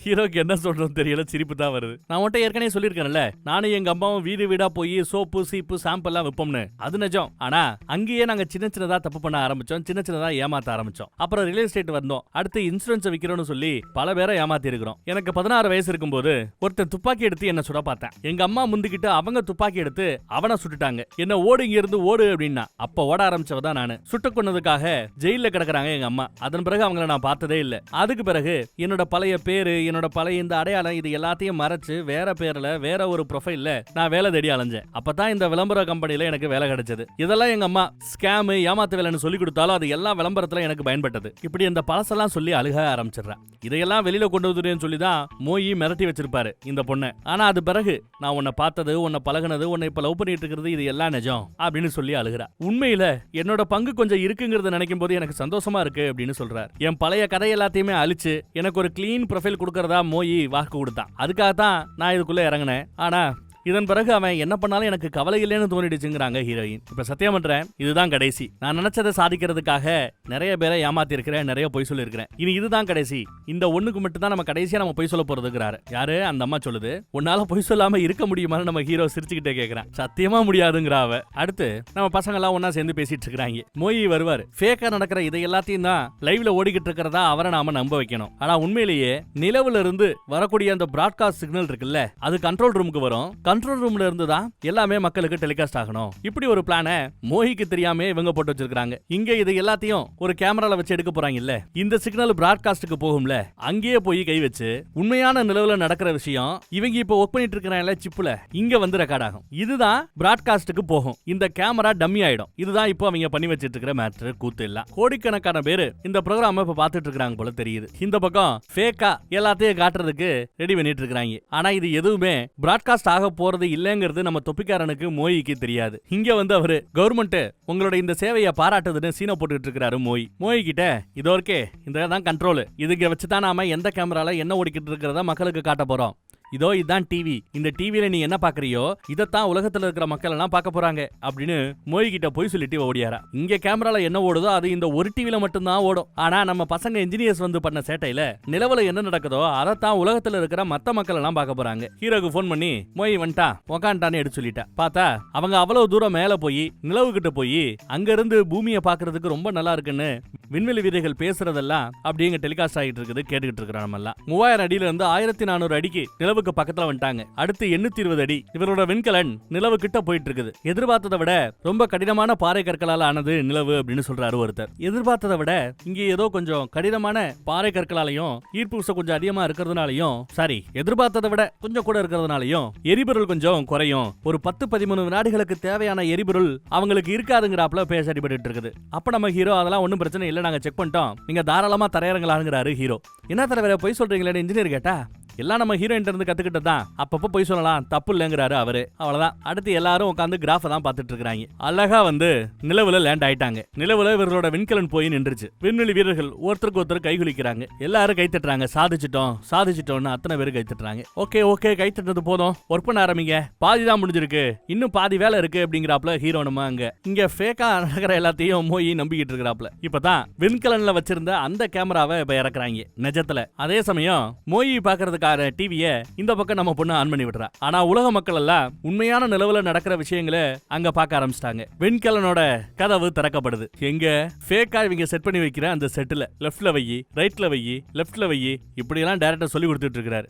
ஹீரோக்கு என்ன சொல்றோம் தெரியல, சிரிப்பு தான் வருது. வருது. நான் உன்கிட்ட ஏற்கனவே சொல்லியிருக்கேன்ல, நானும் எங்க அம்மாவும் வீடு வீடா போய் சோப்பு சீப்பு ஷாம்பு எல்லாம் விற்போம்னு. அது நிஜம். ஆனா அங்கேயே நாங்க சின்ன சின்னதா தப்பு பண்ண ஆரம்பிச்சோம், சின்ன சின்னதா ஏமாத்த ஆரம்பிச்சோம். அப்புறம் ரியல் எஸ்டேட் வந்தோம், அடுத்து இன்சூரன்ஸ் விக்கிறோம்னு சொல்லி பல பேரை ஏமாத்தி இருக்கிறோம். எனக்கு 16 வயசு இருக்கும்போது ஒருத்தன் துப்பாக்கி எடுத்து என்ன சுட பார்த்தேன். எங்க அம்மா முந்திக்கிட்டு அவங்க துப்பாக்கி எடுத்து அவனை சுட்டுட்டாங்க. என்ன ஓடு இங்க இருந்து ஓடு அப்படின்னா அப்ப ஓட ஆரம்பிச்சவதான் நானு. சுட்டு கொன்னதுக்காக ஜெயில கிடக்குறாங்க எங்க அம்மா. அதன் பிறகு அவங்கள நான் பார்த்ததே இல்ல. அதுக்கு பிறகு என்னோட பழைய பேரு, என்னோட பழைய இந்த அடையாளம், இது எல்லாத்தையும் மறைச்சு வேற பேர்ல வேற ஒரு ப்ரொஃபைல்ல நான் வேலை தேடி அலைஞ்சேன். அப்பதான் இந்த விளம்பர கம்பெனில எனக்கு வேலை கிடைச்சது. இதெல்லாம் எங்க அம்மா ஸ்கேம் ஏமாத்து வேலைன்னு சொல்லி கொடுத்தாலும் அது எல்லா விளம்பரத்துல எனக்கு பயன்பட்டது. இப்படி இந்த பழசெல்லாம் சொல்லி அழுக ஆரம்பிச்சிடுறேன். இதையெல்லாம் வெளியில கொண்டு வந்துடுன்னு சொல்லி தான் மோயி மிரட்டி வச்சிருப்பாரு இந்த பொண்ணை. ஆனா அது பிறகு நான் உன்னை பார்த்தது, உன்னை பழகுனது, உன்னை இப்ப லவ் பண்ணிட்டு இருக்கிறது இது எல்லாம் நிஜம் அப்படின்னு சொல்லி அழுகிறா. உண்மையில என்னோட பங்கு கொஞ்சம் இருக்குங்கிறத நினைக்கும் போது எனக்கு சந்தோஷமா இருக்கு அப்படின்னு சொல்றாரு. என் பழைய கதை எல்லாத்தையுமே அழிச்சு எனக்கு ஒரு கிளீன் ப்ரொஃபைல் கொடுக்கறதா மோயி வாக்கு கொடுத்தான். அதுக்காக தான் நான் இதுக்குள்ள இறங்கினேன். ஆனா இதன் பிறகு அவன் என்ன பண்ணாலும் எனக்கு கவலை இல்லைன்னு தோணிடுச்சுங்கிறாங்க ஹீரோயின். இப்ப சத்தியம் பண்றேன், இதுதான் கடைசி. நான் நினைச்சதை சாதிக்கிறதுக்காக நிறைய பேரை ஏமாத்தி இருக்கிறேன், நிறைய பொய் சொல்லி இருக்கிறேன். இனி இதுதான் கடைசி. இந்த ஒண்ணுக்கு மட்டும் தான் நம்ம கடைசியா நம்ம பொய் சொல்ல போறதுங்கிறாரு. யாரு? அந்த அம்மா சொல்லுது. உன்னால பொய் சொல்லாம இருக்க முடியுமான்னு நம்ம ஹீரோ சிரிச்சுக்கிட்டே கேக்குறான். சத்தியமா முடியாதுங்கிற அவ. அடுத்து நம்ம பசங்க எல்லாம் ஒன்னா சேர்ந்து பேசிட்டு இருக்காங்க. மோயி வருவாரு. ஃபேக்கா நடக்கிற இதை எல்லாத்தையும் தான் லைவ்ல ஓடிக்கிட்டு இருக்கிறதா அவரை நாம நம்ப வைக்கணும். ஆனா உண்மையிலேயே நிலவுல இருந்து வரக்கூடிய அந்த பிராட்காஸ்ட் சிக்னல் இருக்குல்ல, அது கண்ட்ரோல் ரூமுக்கு வரும். கண்ட்ரோல் ரூம்ல இருந்து தான் எல்லாமே மக்களுக்கு டெலிகாஸ்ட் ஆகணும். இப்படி ஒரு பிளானை மோஹிக்கு தெரியாம இவங்க போட்டு வச்சிருக்காங்க. இங்க இது எல்லாத்தையும் ஒரு கேமரால வச்சு எடுக்க போறாங்க இல்ல, இந்த சிக்னல் பிராட்காஸ்டுக்கு போகும்ல, அங்கேயே போய் கை வச்சு உண்மையான நிலவுல நடக்கிற விஷயம் இவங்க இப்ப ஒர்க் பண்ணிட்டு இருக்கிற சிப்புல இங்க வந்து ரெக்கார்ட் ஆகும். இதுதான் பிராட்காஸ்டுக்கு போகும். இந்த கேமரா டம்மி ஆயிடும். இதுதான் இப்போ அவங்க பண்ணி வச்சிட்டு இருக்கிற மேட்டர் கூத்து இல்ல. கோடிக்கணக்கான பேரு இந்த ப்ரோகிராம இப்ப பாத்துட்டு இருக்காங்க போல தெரியுது. இந்த பக்கம் ஃபேக்கா எல்லாத்தையும் காட்டுறதுக்கு ரெடி பண்ணிட்டு இருக்காங்க. ஆனா இது எதுவுமே பிராட்காஸ்ட் ஆக போறது இல்லங்கிறது நம்ம தொப்பிக்காரனுக்கு மோயிக்கு தெரியாது. இங்க வந்து அவரு கவர்மெண்ட் உங்களோட இந்த சேவையை பாராட்டுதுன்னு சீனை போட்டுட்டு இருக்காரு மோய். மோய் கிட்ட இதோ இருக்கே, இததான் கண்ட்ரோல், இதுக்கு வச்சுதான் நாம எந்த கேமரால என்ன ஓடிக்கிட்டு இருக்கிறத மக்களுக்கு காட்ட போறோம். இதோ இதுதான் டிவி. இந்த டிவில நீ என்ன பாக்குறியோ இதத்தான் உலகத்துல இருக்கிற மக்கள் எல்லாம் பார்க்க போறாங்க அப்படின்னு மோய் கிட்ட போய் சொல்லிட்டு ஓடியாரா. இங்க கேமரால என்ன ஓடுதோ அது இந்த ஒரு டிவில மட்டும்தான் ஓடும். ஆனா நம்ம பசங்க இன்ஜினியர்ஸ் வந்து பண்ண சேட்டையில நிலவுல என்ன நடக்குதோ அதத்தான் உலகத்துல இருக்கிற மத்த மக்கள் எல்லாம் பார்க்க போறாங்க. ஹீரோக்கு போன் பண்ணி மோய் வந்துட்டா உக்காண்டான்னு எடுத்து சொல்லிட்டா. பார்த்தா அவங்க அவ்வளவு தூரம் மேல போய் நிலவு கிட்ட போய் அங்க இருந்து பூமியை பாக்குறதுக்கு ரொம்ப நல்லா இருக்குன்னு விண்வெளி வீரர்கள் பேசுறதெல்லாம் அப்படிங்க டெலிகாஸ்ட் ஆகிட்டு இருக்குது, கேட்டுக்கிட்டு இருக்கிறோம். நம்ம எல்லாம் 3000 அடியில இருந்து 1400 அடிக்கு நிலவு பக்கத்துல வந்துட்டாங்க. அடுத்து 820 அடி இவரோட விண்கலன் நிலவு கிட்ட போயிட்டு இருக்குது. எதிர்பார்த்ததை விட ரொம்ப கடினமான பாறை கற்களால் ஆனது நிலவு அப்படின்னு சொல்றாரு ஒருத்தர். எதிர்பார்த்ததை விட இங்க ஏதோ கொஞ்சம் கடினமான பாறை கற்களாலையும் ஈர்ப்பு விசை கொஞ்சம் அதிகமா இருக்கிறதுனாலையும், சாரி எதிர்பார்த்ததை விட கொஞ்சம் கூட இருக்கிறதுனாலையும் எரிபொருள் கொஞ்சம் குறையும். ஒரு 10-13 வினாடிகளுக்கு தேவையான எரிபொருள் அவங்களுக்கு இருக்காதுங்கிறாப்ல பேச அடிபட்டு இருக்குது. அப்ப நம்ம ஹீரோ அதெல்லாம் ஒன்னும் பிரச்சனை இல்ல, நாங்க செக் பண்ணிட்டோம், நீங்க தாராளமா தரையிறங்கலாங்கிறாரு ஹீரோ. என்ன தலைவரை போய் சொல்றீங்களேன்னு இன்ஜினியர் கேட்டா, எல்லாம் நம்ம ஹீரோயின் இருந்து கத்துக்கிட்டு தான், அப்பப்ப போய் சொல்லலாம், தப்பு இல்லங்கிறாரு அவரு. அவ்வளவுதான். அடுத்து எல்லாரும் உட்காந்து கிராஃப தான் பாத்துட்டு இருக்காங்க. அழகா வந்து நிலவுல லேண்ட் ஆயிட்டாங்க. நிலவுல இவர்களோட விண்கலன் போய் நின்றுச்சு. விண்வெளி வீரர்கள் ஒருத்தருக்கு ஒருத்தர் கைகுலிக்கிறாங்க. எல்லாரும் கை தட்டுறாங்க. சாதிச்சிட்டோம் சாதிச்சிட்டோம்னு அத்தனை பேர் கை தட்டுறாங்க. ஓகே ஓகே, கை தட்டுறது போதும், ஒர்க் பண்ண ஆரம்பிங்க, பாதி தான் முடிஞ்சிருக்கு, இன்னும் பாதி வேலை இருக்கு அப்படிங்கிறாப்ல ஹீரோ. நம்ம இங்க ஃபேக்கா நடக்கிற எல்லாத்தையும் மோய் நம்பிக்கிட்டு இருக்கிறாப்ல. இப்பதான் விண்கலன்ல வச்சிருந்த அந்த கேமராவை இப்ப இறக்குறாங்க நிஜத்துல. அதே சமயம் மோய் பாக்குறதுக்கு டிவிய இந்த பக்கம் நம்ம பொண்ணு ஆன் பண்ணி விடுறா. ஆனா உலக மக்கள் எல்லாம் உண்மையான நிலவுல நடக்கிற விஷயங்களை அங்க பார்க்க ஆரம்பிச்சிட்டாங்க. விண்கலனோட கதவு திறக்கப்படுது. எங்க ஃபேக்கா இவங்க செட் பண்ணி வைக்கிற அந்த செட்ல லெஃப்ட்ல வை, ரைட்ல வை, லெஃப்ட்ல வை, இப்படி எல்லாம் டைரக்டர் சொல்லி கொடுத்துட்டு இருக்காரு.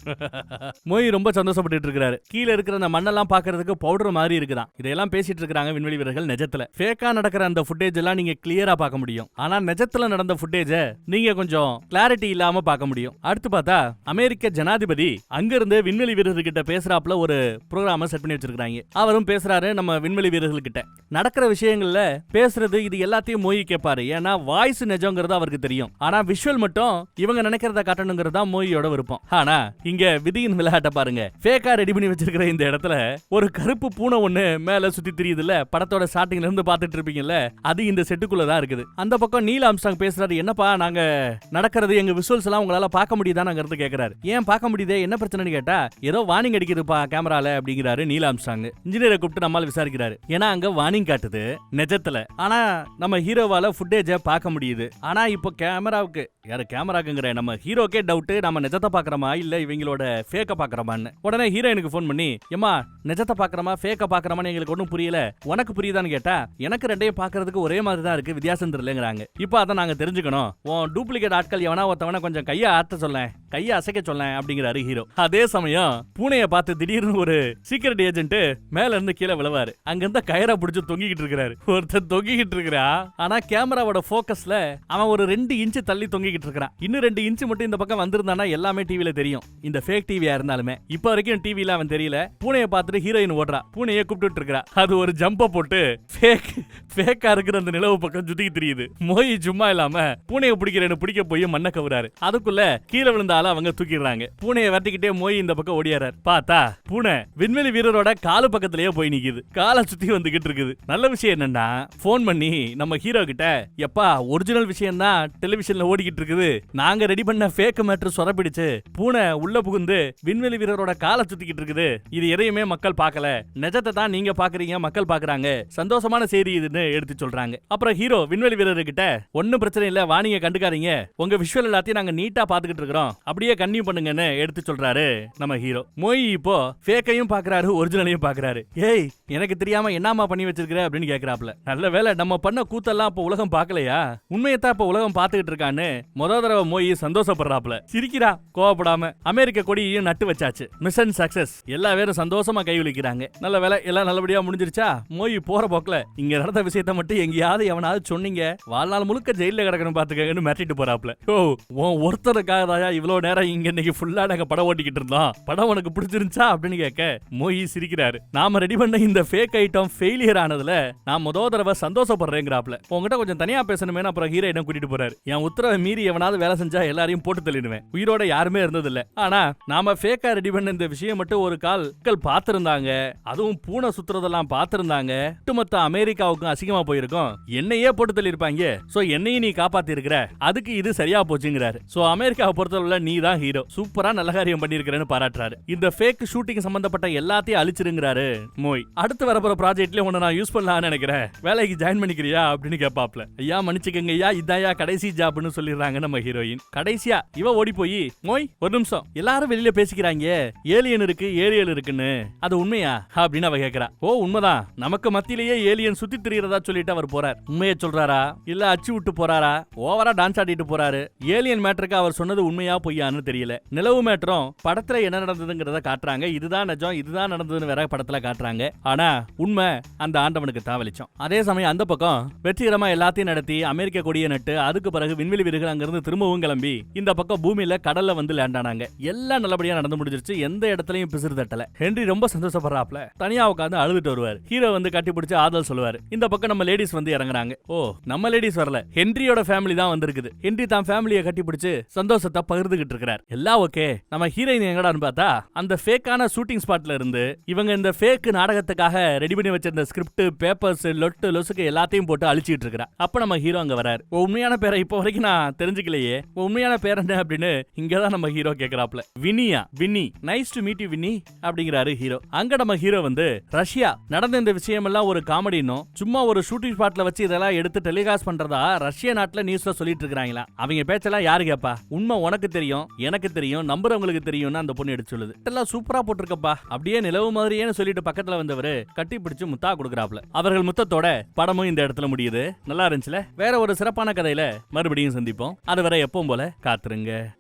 மோய் ரொம்ப சந்தோஷப்பட்டு இருக்காரு. கீழே இருக்கிற அந்த மண்ணெல்லாம் பாக்குறதுக்கு பவுடர் மாதிரி இருக்குதான். இதெல்லாம் பேசிட்டு இருக்காங்க விண்வெளி வீரர்கள். நிஜத்துல ஃபேக்கா நடக்கிற அந்த ஃபுட்டேஜ் எல்லாம் நீங்க கிளியரா பார்க்க முடியும். ஆனா நிஜத்துல நடந்த ஃபுட்டேஜ நீங்க கொஞ்சம் கிளாரிட்டி இல்லாம பார்க்க முடியும். அடுத்து பார்த்தா அமெரிக்க ஜனாதிபதி அங்க இருந்து விண்வெளி வீரர்கிட்ட பேசுறாப்ல ஒரு ப்ரோகிராம செட் பண்ணி வச்சிருக்காங்க. அவரும் பேசுறாரு நம்ம விண்வெளி வீரர்கள்கிட்ட. நடக்கிற விஷயங்கள்ல பேசுறது இது எல்லாத்தையும் மோய் கேட்பாரு. ஏன்னா வாய்ஸ் நிஜங்கிறது அவருக்கு தெரியும். ஆனா விஷுவல் மட்டும் இவங்க நினைக்கிறத காட்டணுங்கிறது தான் மோயோட விருப்பம். ஆனா இங்க விதியின் விளையாட்ட பாருங்க. ஃபேக்கா ரெடி பண்ணி வச்சிருக்கிற இந்த இடத்துல ஒரு கருப்பு பூனை ஒண்ணு மேல சுத்தி தெரியுதுல்ல, படத்தோட ஸ்டார்டிங்ல இருந்து பாத்துட்டு இருப்பீங்கல்ல, அது இந்த செட்டுக்குள்ளதான் இருக்குது. அந்த பக்கம் நீல் ஆம்ஸ்ட்ராங் பேசுறாரு. என்னப்பா நாங்க நடக்கிறது எங்க விஷுவல்ஸ் எல்லாம் உங்களால பார்க்க முடியுதான்னு கேக்குறாரு. ஏன் பார்க்க முடியுதே, என்ன பிரச்சனைன்னு கேட்டா ஏதோ வார்னிங் அடிக்குதுப்பா கேமரால அப்படிங்கிறாரு நீல் ஆம்ஸ்ட்ராங். இன்ஜினியரை கூப்பிட்டு நம்மால் விசாரிக்கிறாரு. ஏன்னா அங்க வார்னிங் காட்டுது நிஜத்துல. ஆனா நம்ம ஹீரோவால ஃபுட்டேஜ பார்க்க முடியுது. ஆனா இப்போ கேமராவுக்கு கேமராக்குங்கிற நம்ம ஹீரோக்கே டவுட், நம்ம நிஜத்தை பாக்குறோமா இல்ல இவங்களோட ஃபேக்க பாக்குறோமான்னு. உடனே ஹீரோயினுக்கு ஃபோன் பண்ணி, ஏமா நிஜத்தை பாக்குறோமா ஃபேக்க பாக்குறோமான்னு எங்களுக்கு ஒன்றும் புரியல, உனக்கு புரியுதான்னு கேட்டா எனக்கு ரெண்டையும் பாக்குறதுக்கு ஒரே மாதிரி தான் இருக்கு, வித்தியாசம் தெரியலங்கிறாங்க. இப்போ அதை நாங்க தெரிஞ்சுக்கணும், உன் டூப்ளிகேட் ஆட்கள் எவனா ஒருத்தவன கொஞ்சம் கையை ஆட்ட சொல்லேன், கையை அசைக்க சொல்லேன் அப்படிங்கிறாரு ஹீரோ. அதே சமயம் பூனையை பார்த்து திடீர்னு ஒரு சீக்ரெட் ஏஜென்ட் மேல இருந்து கீழே விழுவாரு. அங்க இருந்த கயிறை பிடிச்சு தொங்கிக்கிட்டு இருக்கிறாரு. ஒருத்தர் தொங்கிக்கிட்டு இருக்கிறா. ஆனா கேமராவோட போக்கஸ்ல அவன் ஒரு 2 இன்ச் தள்ளி தொங்கிக்கிட்டு இருக்கிறான். இன்னும் 2 இன்ச் மட்டும் இந்த பக்கம் வந்திருந்தானா எல்லாமே டிவில தெரியும், இந்த ஃபேக் டிவியா இருந்தாலுமே. இப்ப வரைக்கும் டிவில அவன் தெரியல. பூனையை பார்த்துட்டு ஹீரோயின் ஓடுறா, பூனையை கூப்பிட்டு இருக்கா. அது ஒரு ஜம்ப போட்டு ஃபேக்கா இருக்கிற அந்த நிலவு பக்கம் சுத்திக்கு தெரியுது. மோய் சும்மா இல்லாம பூனையை பிடிக்கிறேன்னு பிடிக்க போய் மண்ணை கவுறாரு. அதுக்குள்ள கீழே விழுந்தால அவங்க தூக்கிடுறாங்க. பூனையை வெட்டிக்கிட்டே மோய் இந்த பக்கம் ஓடியாரார். பார்த்தா பூனை விண்வெளி வீரரோட காலு பக்கத்திலேயே போய் நிக்குது, காலை சுத்தி வந்துகிட்டு இருக்குது. நல்ல விஷயம் என்னன்னா போன் பண்ணி நம்ம ஹீரோ கிட்ட, எப்பா ஒரிஜினல் விஷயம் தான் டெலிவிஷன்ல ஓடிக்கிட்டு இருக்குது, நாங்க ரெடி பண்ண ஃபேக் மேட்டர் சொதப்பிடுச்சு, பூனை உள்ள புகுந்து விண்வெளி வீரரோட காலை சுத்திக்கிட்டு இருக்குது, இது எதையுமே மக்கள் பார்க்கல, நிஜத்தை தான் நீங்க பாக்குறீங்க, மக்கள் பாக்குறாங்க, சந்தோஷமான செய்தி இதுன்னு எடுத்து சொல்றாங்க. அப்புறம் ஹீரோ விண்வெளி வீரர்கிட்ட, ஒன்னும் பிரச்சனை இல்ல, வாணிங்க கண்டுக்காதீங்க, உங்க விஷுவல் எல்லாத்தையும் நாங்க நீட்டா பாத்துக்கிட்டு இருக்கிறோம், அப்படியே கன்னியூ பண்ணுங்கன்னு எடுத்து சொல்றாரு நம்ம ஹீரோ. மோய் இப்போ ஃபேக்கையும் பாக்குறாரு, ஒரிஜினலையும் பாக்குறாரு. ஏய் எனக்கு தெரியாம என்னமா பண்ணி வச்சிருக்கிற அப்படின்னு கேக்குறாப்ல. நல்ல வேலை நம்ம பண்ண கூத்தெல்லாம் இப்ப உலகம் பாக்கலையா, உண்மையத்தான் இப்ப உலகம் பாத்துக்கிட்டு இருக்கான்னு தடவை மோய் சந்தோஷப்படுறாப்ல. சிரிக்கிறா கோவப்படாம. அமெரிக்க கொடியையும் நட்டு வச்சாச்சு, மிஷன் சக்சஸ், எல்லா பேரும் சந்தோஷமா கை விழிக்கிறாங்க. நல்ல வேலை எல்லாம் நல்லபடியா முடிஞ்சிருச்சா. மோய் போற போக்குல, இங்க நடந்த விஷயத்த மட்டும் எங்கேயாவது எவனாவது சொன்னீங்க, வாழ்நாள் முழுக்க ஜெயில கிடக்கணும் பாத்துக்கன்னு மிரட்டிட்டு போறாப்ல. ஓ ஒருத்தருக்காக தாயா இவ்வளவு நேரம் இங்க இன்னைக்கு ஃபுல்லா நாங்க படம் ஓட்டிக்கிட்டு இருந்தோம், படம் உனக்கு பிடிச்சிருந்துச்சா அப்படின்னு கேட்க மோய் சிரிக்கிறாரு. நாம ரெடி பண்ண இந்த ஃபேக் ஐட்டம் ஃபெயிலியர் ஆனதுல நான் தடவை சந்தோஷப்படுறேங்கிறாப்ல. உங்ககிட்ட கொஞ்சம் தனியா பேசணுமே. அப்புறம் ஹீரோயினை கூட்டிட்டு போறாரு. என் உத்தரவை மீறி எவனாவது வேலை செஞ்சா எல்லாரையும் போட்டு தள்ளிடுவேன், உயிரோட யாருமே இருந்ததில்ல. ஆனா நாம ஃபேக்கா ரெடி பண்ண இந்த விஷயம் மட்டும் ஒரு கால் பார்த்திருந்தாங்க, அதுவும் பூனை சுத்துறதெல்லாம் பார்த்திருந்தாங்க, ஒட்டுமொத்த அமெரிக்காவுக்கும் அசிங்கமா போயிருக்கும், என்னையே போட்டு தள்ளிருப்பாங்க. சோ என்னையும் நீ காப்பாத்தி இருக்கிற, அதுக்கு இது சரியா போச்சுங்கிறாரு. சோ அமெரிக்காவை பொறுத்தவரை நீ தான் ஹீரோ, சூப்பரா நல்ல காரியம் பண்ணிருக்கிறேன்னு பாராட்டுறாரு. இந்த ஃபேக் ஷூட்டிங் சம்பந்தப்பட்ட எல்லாத்தையும் அழிச்சிருங்கிறாரு மோய். அடுத்து வரப்போற ப்ராஜெக்ட்ல உன்னை நான் யூஸ் பண்ணலாம்னு நினைக்கிறேன், வேலைக்கு ஜாயின் பண்ணிக்கிறியா அப்படின்னு கேட்பாப்ல. ஐயா மன்னிச்சுக்கங்க ஐயா, இதாயா கடைசி ஜாப்னு சொல்லிடுறாங்க நம்ம ஹீரோயின். கடைசியா இவ ஓடி போய், மோய் ஒரு நிமிஷம், எல்லாரும் வெளியில பேசிக்கிறாங்க ஏலியன் இருக்கு ஏரியல் இருக்குன்னு, அது உண்மையா அப்படின்னு அவ கேக்குறா. ஓ உண்மைதான், நமக்கு மத்தியிலேயே ஏலியன் சுத்தி திரியறதா சொல்லிட்டு அவர் போறார். உண்மையை சொல்றாரா இல்ல அச்சு விட்டு போறாரா, ஓவரா டான்ஸ் ஆடிட்டு போறாரு. ஏலியன் மேட்டருக்கு அவர் சொன்னது உண்மையா பொய்யான்னு தெரியல. நிலவு மேட்டரும் படத்துல என்ன நடந்ததுங்கிறத காட்டுறாங்க, இதுதான் நிஜம் இதுதான் நடந்ததுன்னு வேற படத்துல காட்டுறாங்க. ஆனா உண்மை அந்த ஆண்டவனுக்கு தாவலிச்சோம். அதே சமயம் அந்த பக்கம் வெற்றிகரமா எல்லாத்தையும் நடத்தி அமெரிக்க கொடியை நட்டு, அதுக்கு பிறகு விண்வெளி வீரர்கள் அங்கிருந்து திரும்பவும் கிளம்பி இந்த பக்கம் பூமியில கடல்ல வந்து லேண்ட் ஆனாங்க. எல்லாம் நல்லபடியா நடந்து முடிஞ்சிருச்சு, எந்த இடத்துலயும் பிசிறு தட்டல. ஹென்றி ரொம்ப சந்தோஷப்படுறாப்ல, தனியா உட்காந்து அழுதுட்டு வருவார். ஹீரோ வந்து கட்டி பிடிச்சு ஆதல் சொல்லுவாரு. இந்த பக்கம் நம்ம லேடிஸ் வந்து இறங்குறாங்க. ஓ நம்ம லேடிஸ் வரல, ஹென்ரியோட ஃபேமிலி தான் வந்திருக்குது. ஹென்றி தான் ஃபேமிலியை கட்டி பிடிச்சு சந்தோஷத்தை பகிர்ந்துகிட்டு இருக்கிறார். எல்லாம் ஓகே. நம்ம ஹீரோயின் எங்கடான்னு பார்த்தா அந்த ஃபேக்கான ஷூட்டிங் ஸ்பாட்ல இருந்து இவங்க இந்த ஃபேக் நாடகத்துக்காக ரெடி பண்ணி வச்சிருந்த ஸ்கிரிப்ட் பேப்பர்ஸ் லொட்டு லொசுக்கு எல்லாத்தையும் போட்டு அழிச்சிட்டு இருக்கிறா. அப்ப நம்ம ஹீரோ அங்க வராரு. உண்மையான பேரை இப்போ வரைக்கும் நான் தெரிஞ்சுக்கலையே, உண்மையான பேர் என்ன அப்படின்னு இங்கதான் நம்ம ஹீரோ கேக்குறாப்ல. வினியா, Winnie, nice to meet you Winnie அப்படிங்கிறாரு ஹீரோ. அங்க நம்ம ஹீரோ வந்து, ரஷ்யா நடந்த இந்த விஷயம் எல்லாம் ஒரு காமெடினும், சும்மா ஒரு ஷூட்டிங் ஸ்பாட்ல வச்சு இதெல்லாம் எடுத்து டெலிகாஸ்ட் பண்றதா ரஷ்யா நாட்டுல நியூஸ்ல சொல்லிட்டு இருக்காங்களா. அவங்க பேச்செல்லாம் யாரு கேப்பா, உண்மை உனக்கு தெரியும் எனக்கு தெரியும் நம்புறவங்களுக்கு தெரியும்னு அந்த பொண்ணு எடுத்து சொல்லுது. இதெல்லாம் சூப்பரா போட்டிருக்கப்பா, அப்படியே நிலவு மாதிரியே சொல்லிட்டு பக்கத்துல வந்தவரு கட்டி பிடிச்சு முத்தா கொடுக்குறாப்ல. அவர்கள் முத்தத்தோட படமும் இந்த இடத்துல முடியுது. நல்லா இருந்துச்சுல. வேற ஒரு சிறப்பான கதையில மறுபடியும் சந்திப்போம். அதுவரை எப்பவும் போல காத்துருங்க.